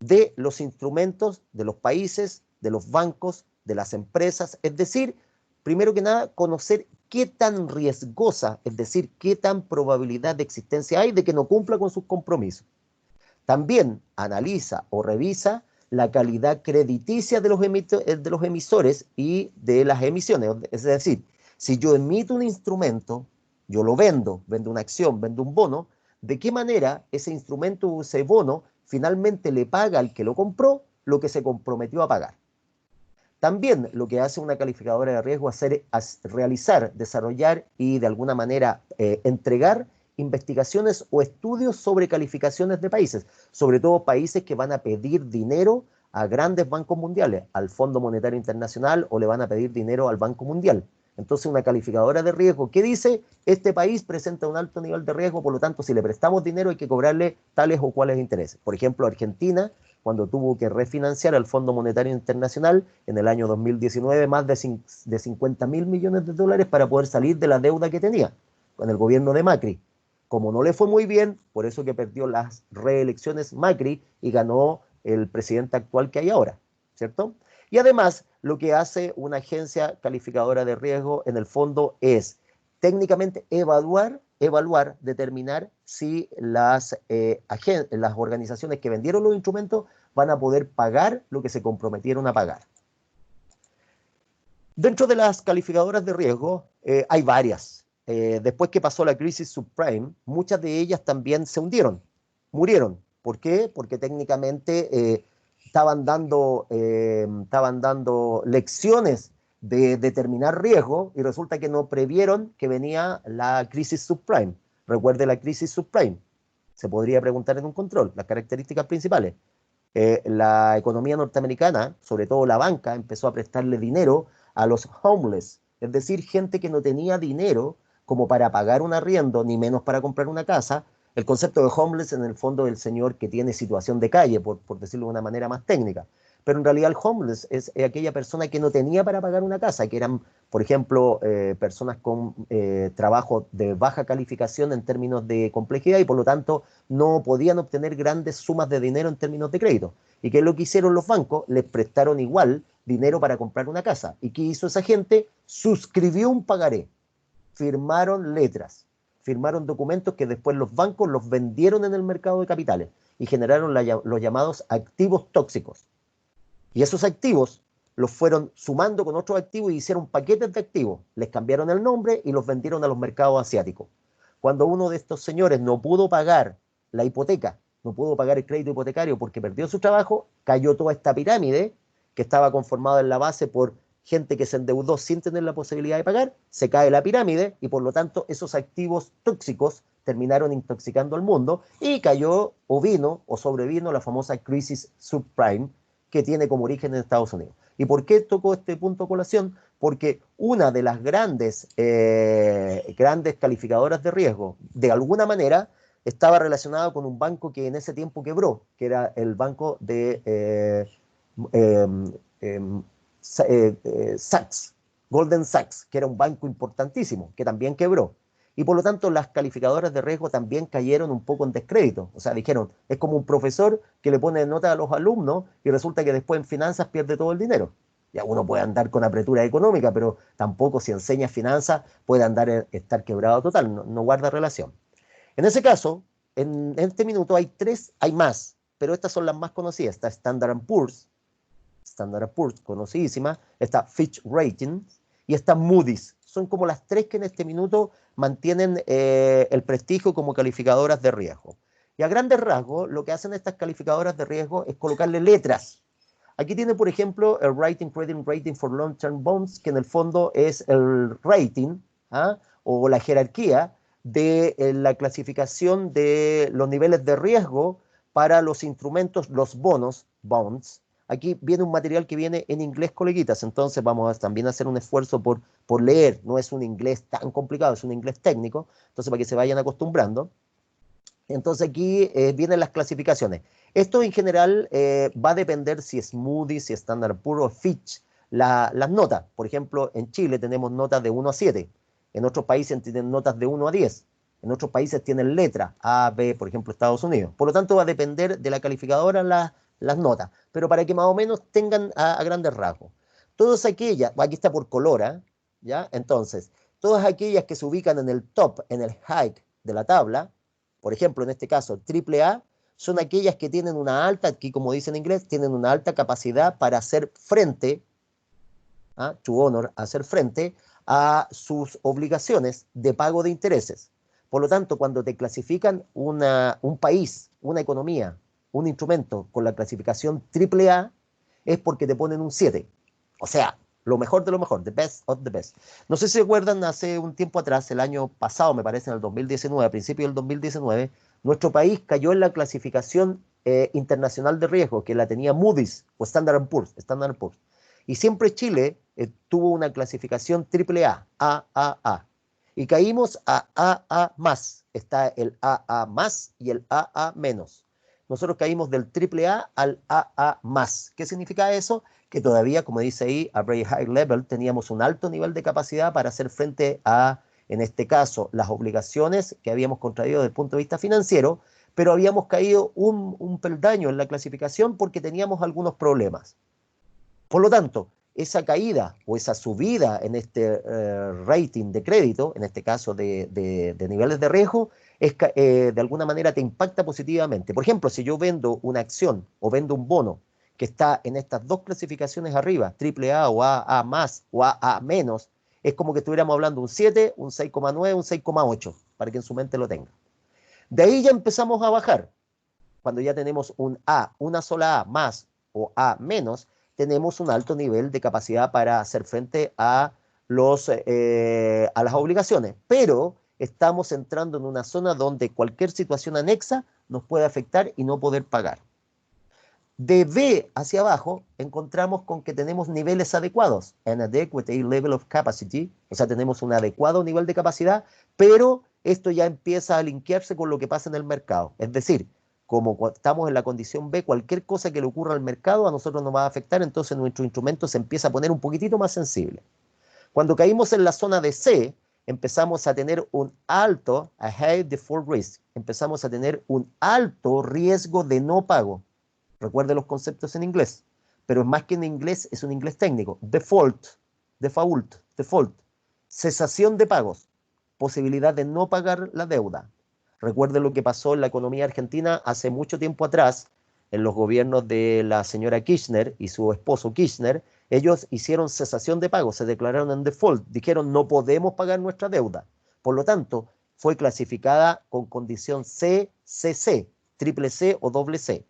de los instrumentos de los países, de los bancos, de las empresas, es decir, primero que nada, conocer qué tan riesgosa, es decir, qué tan probabilidad de existencia hay de que no cumpla con sus compromisos. También analiza o revisa la calidad crediticia de los emisores y de las emisiones. Es decir, si yo emito un instrumento, yo lo vendo una acción, vendo un bono, ¿de qué manera ese instrumento o ese bono finalmente le paga al que lo compró lo que se comprometió a pagar? También lo que hace una calificadora de riesgo es realizar, desarrollar y de alguna manera entregar investigaciones o estudios sobre calificaciones de países, sobre todo países que van a pedir dinero a grandes bancos mundiales, al Fondo Monetario Internacional o le van a pedir dinero al Banco Mundial. Entonces una calificadora de riesgo que dice, este país presenta un alto nivel de riesgo, por lo tanto si le prestamos dinero hay que cobrarle tales o cuales intereses. Por ejemplo, Argentina, cuando tuvo que refinanciar al Fondo Monetario Internacional en el año 2019 más de 50.000 millones de dólares para poder salir de la deuda que tenía con el gobierno de Macri. Como no le fue muy bien, por eso que perdió las reelecciones Macri y ganó el presidente actual que hay ahora, ¿cierto? Y además, lo que hace una agencia calificadora de riesgo, en el fondo, es técnicamente evaluar, determinar si las organizaciones que vendieron los instrumentos van a poder pagar lo que se comprometieron a pagar. Dentro de las calificadoras de riesgo hay varias. Después que pasó la crisis subprime, muchas de ellas también se hundieron, murieron. ¿Por qué? Porque técnicamente estaban dando lecciones de determinar riesgo y resulta que no previeron que venía la crisis subprime. Recuerde la crisis subprime. Se podría preguntar en un control las características principales. La economía norteamericana, sobre todo la banca, empezó a prestarle dinero a los homeless, es decir, gente que no tenía dinero como para pagar un arriendo, ni menos para comprar una casa. El concepto de homeless en el fondo es el señor que tiene situación de calle, por decirlo de una manera más técnica. Pero en realidad el homeless es aquella persona que no tenía para pagar una casa, que eran, por ejemplo, personas con trabajo de baja calificación en términos de complejidad y por lo tanto no podían obtener grandes sumas de dinero en términos de crédito. ¿Y qué es lo que hicieron los bancos? Les prestaron igual dinero para comprar una casa. ¿Y qué hizo esa gente? Suscribió un pagaré, firmaron letras, firmaron documentos que después los bancos los vendieron en el mercado de capitales y generaron los llamados activos tóxicos. Y esos activos los fueron sumando con otros activos y hicieron paquetes de activos. Les cambiaron el nombre y los vendieron a los mercados asiáticos. Cuando uno de estos señores no pudo pagar la hipoteca, no pudo pagar el crédito hipotecario porque perdió su trabajo, cayó toda esta pirámide que estaba conformada en la base por gente que se endeudó sin tener la posibilidad de pagar, se cae la pirámide y por lo tanto esos activos tóxicos terminaron intoxicando al mundo y cayó o vino o sobrevino la famosa crisis subprime que tiene como origen en Estados Unidos. ¿Y por qué tocó este punto a colación? Porque una de las grandes calificadoras de riesgo, de alguna manera, estaba relacionada con un banco que en ese tiempo quebró, que era el banco de Sachs, Golden Sachs, que era un banco importantísimo, que también quebró. Y por lo tanto las calificadoras de riesgo también cayeron un poco en descrédito. O sea, dijeron, es como un profesor que le pone nota a los alumnos y resulta que después en finanzas pierde todo el dinero. Ya uno puede andar con apretura económica, pero tampoco si enseña finanzas puede estar quebrado total, no guarda relación. En ese caso, en este minuto hay más, pero estas son las más conocidas. Está Standard & Poor's, conocidísima, está Fitch Ratings y está Moody's. Son como las tres que en este minuto mantienen el prestigio como calificadoras de riesgo. Y a grandes rasgos, lo que hacen estas calificadoras de riesgo es colocarle letras. Aquí tiene, por ejemplo, el Rating for Long-Term Bonds, que en el fondo es el rating o la jerarquía de la clasificación de los niveles de riesgo para los instrumentos, los bonos, bonds. Aquí viene un material que viene en inglés, coleguitas, entonces vamos a también hacer un esfuerzo por leer. No es un inglés tan complicado, es un inglés técnico, entonces para que se vayan acostumbrando. Entonces aquí vienen las clasificaciones. Esto en general va a depender si es Moody's, si es Standard & Poor's o Fitch. Las notas, por ejemplo, en Chile tenemos notas de 1 a 7, en otros países tienen notas de 1 a 10, en otros países tienen letras A, B, por ejemplo, Estados Unidos. Por lo tanto, va a depender de la calificadora las notas, pero para que más o menos tengan a grandes rasgos. Todas aquellas, aquí está por color, ¿ya? Entonces, todas aquellas que se ubican en el top, en el high de la tabla, por ejemplo, en este caso, AAA, son aquellas que tienen una alta, aquí como dice en inglés, tienen una alta capacidad para hacer frente, to honor, hacer frente a sus obligaciones de pago de intereses. Por lo tanto, cuando te clasifican un país, una economía, un instrumento con la clasificación AAA, es porque te ponen un 7. O sea, lo mejor de lo mejor, the best of the best. No sé si se acuerdan, hace un tiempo atrás, el año pasado, me parece, en el 2019, a principios del 2019, nuestro país cayó en la clasificación internacional de riesgo, que la tenía Moody's o Standard & Poor's. Y siempre Chile tuvo una clasificación AAA, AAA. Y caímos a AA+. Está el AA+ y el AA-. Nosotros caímos del AAA al AA+. ¿Qué significa eso? Que todavía, como dice ahí, a very high level, teníamos un alto nivel de capacidad para hacer frente a, en este caso, las obligaciones que habíamos contraído desde el punto de vista financiero, pero habíamos caído un peldaño en la clasificación porque teníamos algunos problemas. Por lo tanto, esa caída o esa subida en este rating de crédito, en este caso de niveles de riesgo, de alguna manera te impacta positivamente. Por ejemplo, si yo vendo una acción o vendo un bono que está en estas dos clasificaciones arriba, AAA o AA más o AA menos, es como que estuviéramos hablando un 7, un 6,9, un 6,8, para que en su mente lo tenga. De ahí ya empezamos a bajar. Cuando ya tenemos un A, una sola A más o A menos, tenemos un alto nivel de capacidad para hacer frente a las obligaciones, pero estamos entrando en una zona donde cualquier situación anexa nos puede afectar y no poder pagar. De B hacia abajo encontramos con que tenemos niveles adecuados, an adequate level of capacity, o sea, tenemos un adecuado nivel de capacidad, pero esto ya empieza a linkearse con lo que pasa en el mercado. Es decir, como estamos en la condición B, cualquier cosa que le ocurra al mercado a nosotros nos va a afectar, entonces nuestro instrumento se empieza a poner un poquitito más sensible. Cuando caímos en la zona de C, empezamos a tener a high default risk, empezamos a tener un alto riesgo de no pago. Recuerde los conceptos en inglés, pero más que en inglés, es un inglés técnico. Default, cesación de pagos, posibilidad de no pagar la deuda. Recuerde lo que pasó en la economía argentina hace mucho tiempo atrás, en los gobiernos de la señora Kirchner y su esposo Kirchner. Ellos hicieron cesación de pagos, se declararon en default, dijeron no podemos pagar nuestra deuda. Por lo tanto, fue clasificada con condición CCC, triple C o doble C.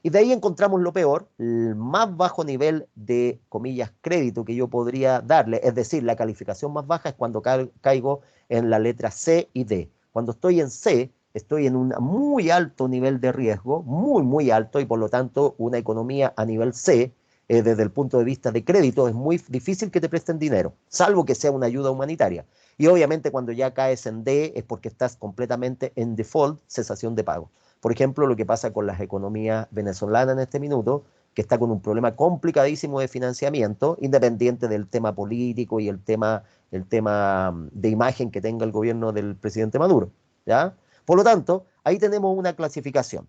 Y de ahí encontramos lo peor, el más bajo nivel de, comillas, crédito que yo podría darle, es decir, la calificación más baja es cuando caigo en la letra C y D. Cuando estoy en C, estoy en un muy alto nivel de riesgo, muy alto, y por lo tanto una economía a nivel C, desde el punto de vista de crédito, es muy difícil que te presten dinero, salvo que sea una ayuda humanitaria. Y obviamente cuando ya caes en D es porque estás completamente en default, cesación de pago. Por ejemplo, lo que pasa con las economías venezolanas en este minuto, que está con un problema complicadísimo de financiamiento, independiente del tema político y el tema de imagen que tenga el gobierno del presidente Maduro, ¿ya? Por lo tanto, ahí tenemos una clasificación.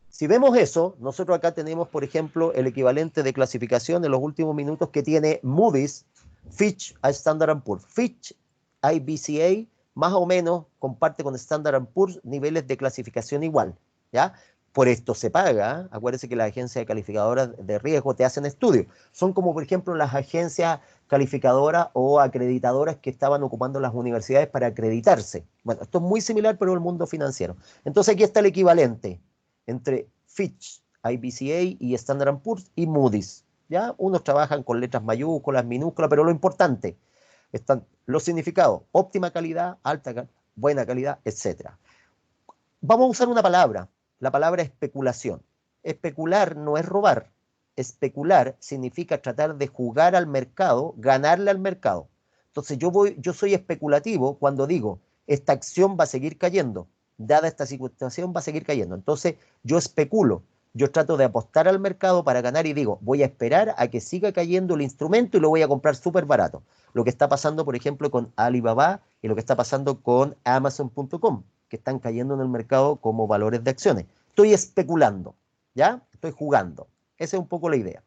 Si vemos eso, nosotros acá tenemos, por ejemplo, el equivalente de clasificación en los últimos minutos que tiene Moody's, Fitch a Standard & Poor's. Fitch, IBCA, más o menos comparte con Standard & Poor's niveles de clasificación igual, ¿ya? Por esto se paga. Acuérdense que las agencias calificadoras de riesgo te hacen estudios. Son como, por ejemplo, las agencias calificadoras o acreditadoras que estaban ocupando las universidades para acreditarse. Bueno, esto es muy similar, pero en el mundo financiero. Entonces aquí está el equivalente entre Fitch, IBCA y Standard & Poor's y Moody's, ¿ya? Unos trabajan con letras mayúsculas, minúsculas, pero lo importante están los significados: óptima calidad, alta, buena calidad, etc. Vamos a usar una palabra, la palabra especulación. Especular no es robar. Especular significa tratar de jugar al mercado, ganarle al mercado. Entonces yo soy especulativo cuando digo, esta acción va a seguir cayendo, dada esta situación va a seguir cayendo. Entonces yo especulo, yo trato de apostar al mercado para ganar y digo, voy a esperar a que siga cayendo el instrumento y lo voy a comprar súper barato. Lo que está pasando, por ejemplo, con Alibaba y lo que está pasando con Amazon.com, que están cayendo en el mercado como valores de acciones. Estoy especulando, ¿ya? Estoy jugando. Esa es un poco la idea.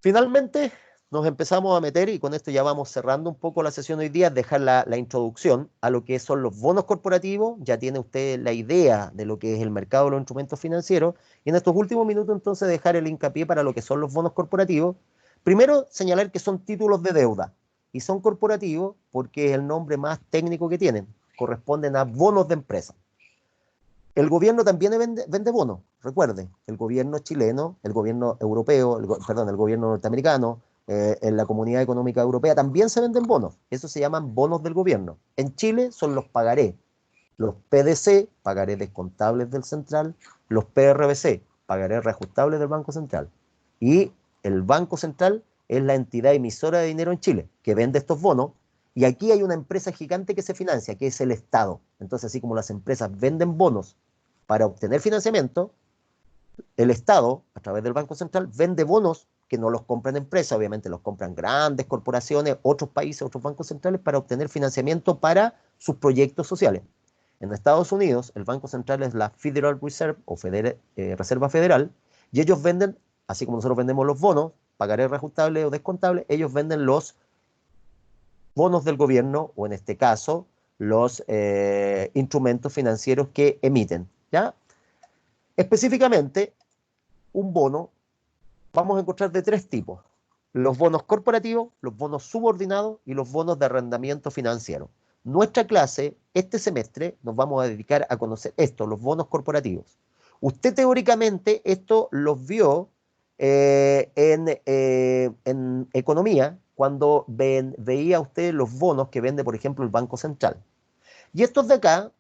Finalmente, nos empezamos a meter, y con esto ya vamos cerrando un poco la sesión hoy día, dejar la introducción a lo que son los bonos corporativos. Ya tiene usted la idea de lo que es el mercado de los instrumentos financieros. Y en estos últimos minutos, entonces, dejar el hincapié para lo que son los bonos corporativos. Primero, señalar que son títulos de deuda. Y son corporativos porque es el nombre más técnico que tienen. Corresponden a bonos de empresa. El gobierno también vende bonos, recuerden, el gobierno chileno, el gobierno europeo, el gobierno norteamericano, en la Comunidad Económica Europea también se venden bonos. Eso se llaman bonos del gobierno. En Chile son los pagaré, los PDC, pagaré descontables del central, los PRBC, pagaré reajustables del Banco Central. Y el Banco Central es la entidad emisora de dinero en Chile, que vende estos bonos. Y aquí hay una empresa gigante que se financia, que es el Estado. Entonces, así como las empresas venden bonos para obtener financiamiento, el Estado, a través del Banco Central, vende bonos que no los compran empresas, obviamente los compran grandes corporaciones, otros países, otros bancos centrales, para obtener financiamiento para sus proyectos sociales. En Estados Unidos, el Banco Central es la Federal Reserve o Reserva Federal, y ellos venden así como nosotros vendemos los bonos, pagaré reajustable o descontable, ellos venden los bonos del gobierno, o en este caso, los instrumentos financieros que emiten, ¿ya? Específicamente, un bono vamos a encontrar de tres tipos: los bonos corporativos, los bonos subordinados y los bonos de arrendamiento financiero. Nuestra clase, este semestre, nos vamos a dedicar a conocer esto, los bonos corporativos. Usted teóricamente esto los vio en economía, cuando veía usted los bonos que vende, por ejemplo, el Banco Central. Y estos de acá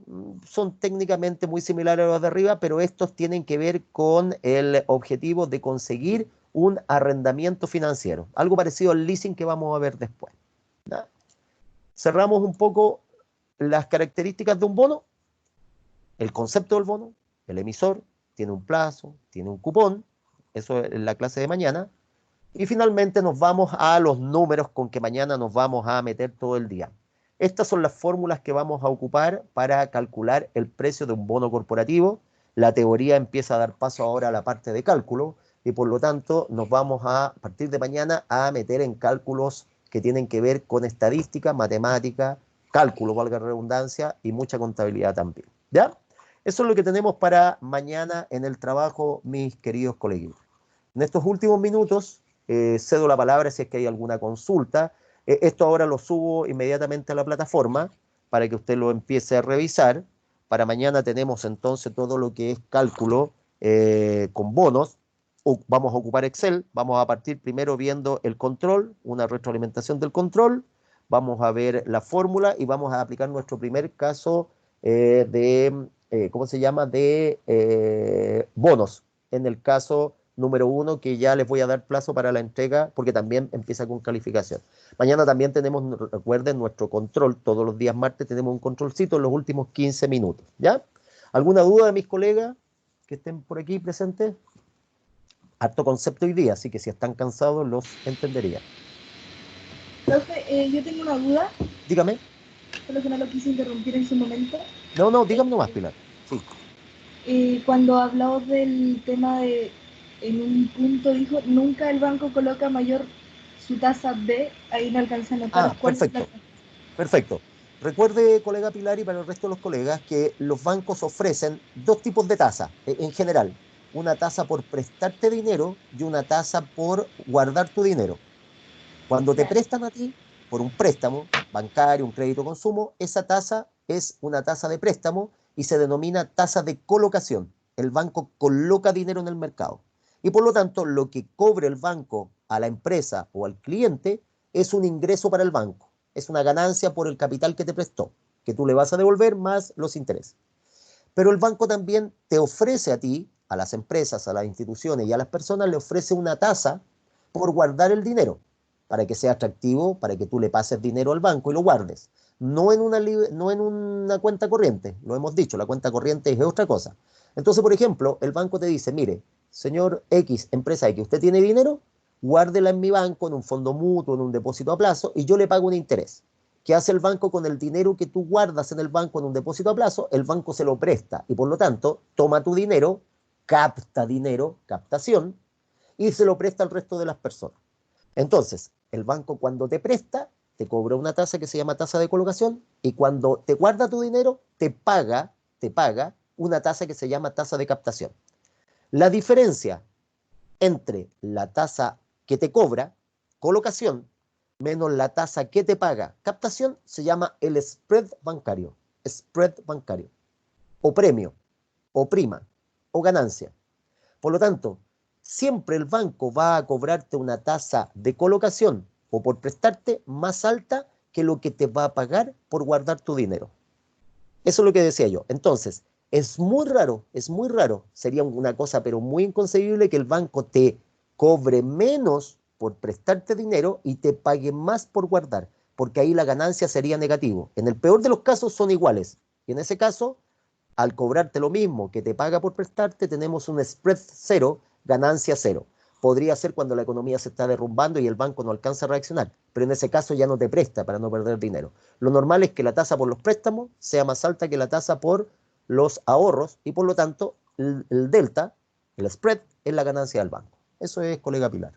son técnicamente muy similares a los de arriba, pero estos tienen que ver con el objetivo de conseguir un arrendamiento financiero, algo parecido al leasing que vamos a ver después, ¿ya? Cerramos un poco las características de un bono, el concepto del bono, el emisor, tiene un plazo, tiene un cupón, eso es la clase de mañana, y finalmente nos vamos a los números con que mañana nos vamos a meter todo el día. Estas son las fórmulas que vamos a ocupar para calcular el precio de un bono corporativo. La teoría empieza a dar paso ahora a la parte de cálculo y por lo tanto nos vamos a partir de mañana a meter en cálculos que tienen que ver con estadística, matemática, cálculo, valga la redundancia, y mucha contabilidad también, ¿ya? Eso es lo que tenemos para mañana en el trabajo, mis queridos colegas. En estos últimos minutos cedo la palabra si es que hay alguna consulta. Esto ahora lo subo inmediatamente a la plataforma para que usted lo empiece a revisar. Para mañana tenemos entonces todo lo que es cálculo con bonos. Vamos a ocupar Excel. Vamos a partir primero viendo el control, una retroalimentación del control. Vamos a ver la fórmula y vamos a aplicar nuestro primer caso ¿cómo se llama? De bonos. En el caso número 1, que ya les voy a dar plazo para la entrega, porque también empieza con calificación. Mañana también tenemos, recuerden, nuestro control. Todos los días martes tenemos un controlcito en los últimos 15 minutos, ¿ya? ¿Alguna duda de mis colegas que estén por aquí presentes? Harto concepto hoy día, así que si están cansados los entendería. Profe, yo tengo una duda, Dígame. solo que no lo quise interrumpir en su momento. No, dígame nomás, Pilar. Sí. Cuando hablamos del tema de, en un punto dijo, nunca el banco coloca mayor su tasa B, ahí no alcancé a notar cuál es la Perfecto. tasa. Perfecto. Recuerde, colega Pilar, y para el resto de los colegas, que los bancos ofrecen dos tipos de tasa en general. Una tasa por prestarte dinero y una tasa por guardar tu dinero. Cuando te Ya, prestan a ti por un préstamo bancario, un crédito consumo, esa tasa es una tasa de préstamo y se denomina tasa de colocación. El banco coloca dinero en el mercado. Y por lo tanto, lo que cobre el banco a la empresa o al cliente es un ingreso para el banco. Es una ganancia por el capital que te prestó, que tú le vas a devolver más los intereses. Pero el banco también te ofrece a ti, a las empresas, a las instituciones y a las personas, le ofrece una tasa por guardar el dinero, para que sea atractivo, para que tú le pases dinero al banco y lo guardes. No en una cuenta corriente, lo hemos dicho, la cuenta corriente es otra cosa. Entonces, por ejemplo, el banco te dice, mire, señor X, empresa X, usted tiene dinero, guárdela en mi banco, en un fondo mutuo, en un depósito a plazo, y yo le pago un interés. ¿Qué hace el banco con el dinero que tú guardas en el banco en un depósito a plazo? El banco se lo presta y por lo tanto toma tu dinero, capta dinero, captación, y se lo presta al resto de las personas. Entonces, el banco cuando te presta, te cobra una tasa que se llama tasa de colocación y cuando te guarda tu dinero, te paga una tasa que se llama tasa de captación. La diferencia entre la tasa que te cobra, colocación, menos la tasa que te paga, captación, se llama el spread bancario, o premio, o prima, o ganancia. Por lo tanto, siempre el banco va a cobrarte una tasa de colocación o por prestarte más alta que lo que te va a pagar por guardar tu dinero. Eso es lo que decía yo. Entonces, es muy raro, sería una cosa pero muy inconcebible que el banco te cobre menos por prestarte dinero y te pague más por guardar, porque ahí la ganancia sería negativo. En el peor de los casos son iguales. Y en ese caso, al cobrarte lo mismo que te paga por prestarte, tenemos un spread cero, ganancia cero. Podría ser cuando la economía se está derrumbando y el banco no alcanza a reaccionar, pero en ese caso ya no te presta para no perder dinero. Lo normal es que la tasa por los préstamos sea más alta que la tasa por los ahorros y por lo tanto el delta, el spread, es la ganancia del banco. Eso es, colega Pilar.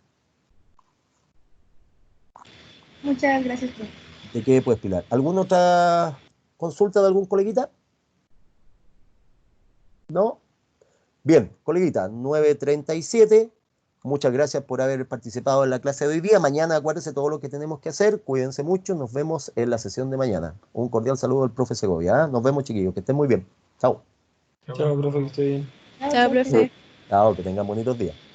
Muchas gracias, profe. ¿De qué, pues, Pilar? ¿Alguna otra consulta de algún coleguita? ¿No? Bien, coleguita, 9:37. Muchas gracias por haber participado en la clase de hoy día. Mañana acuérdense todo lo que tenemos que hacer. Cuídense mucho. Nos vemos en la sesión de mañana. Un cordial saludo al profe Segovia. ¿Ah? Nos vemos, chiquillos. Que estén muy bien. Chao. Chao, profe, que esté bien. Chao, Chao, profe. profe. Chao, que tengan bonitos días.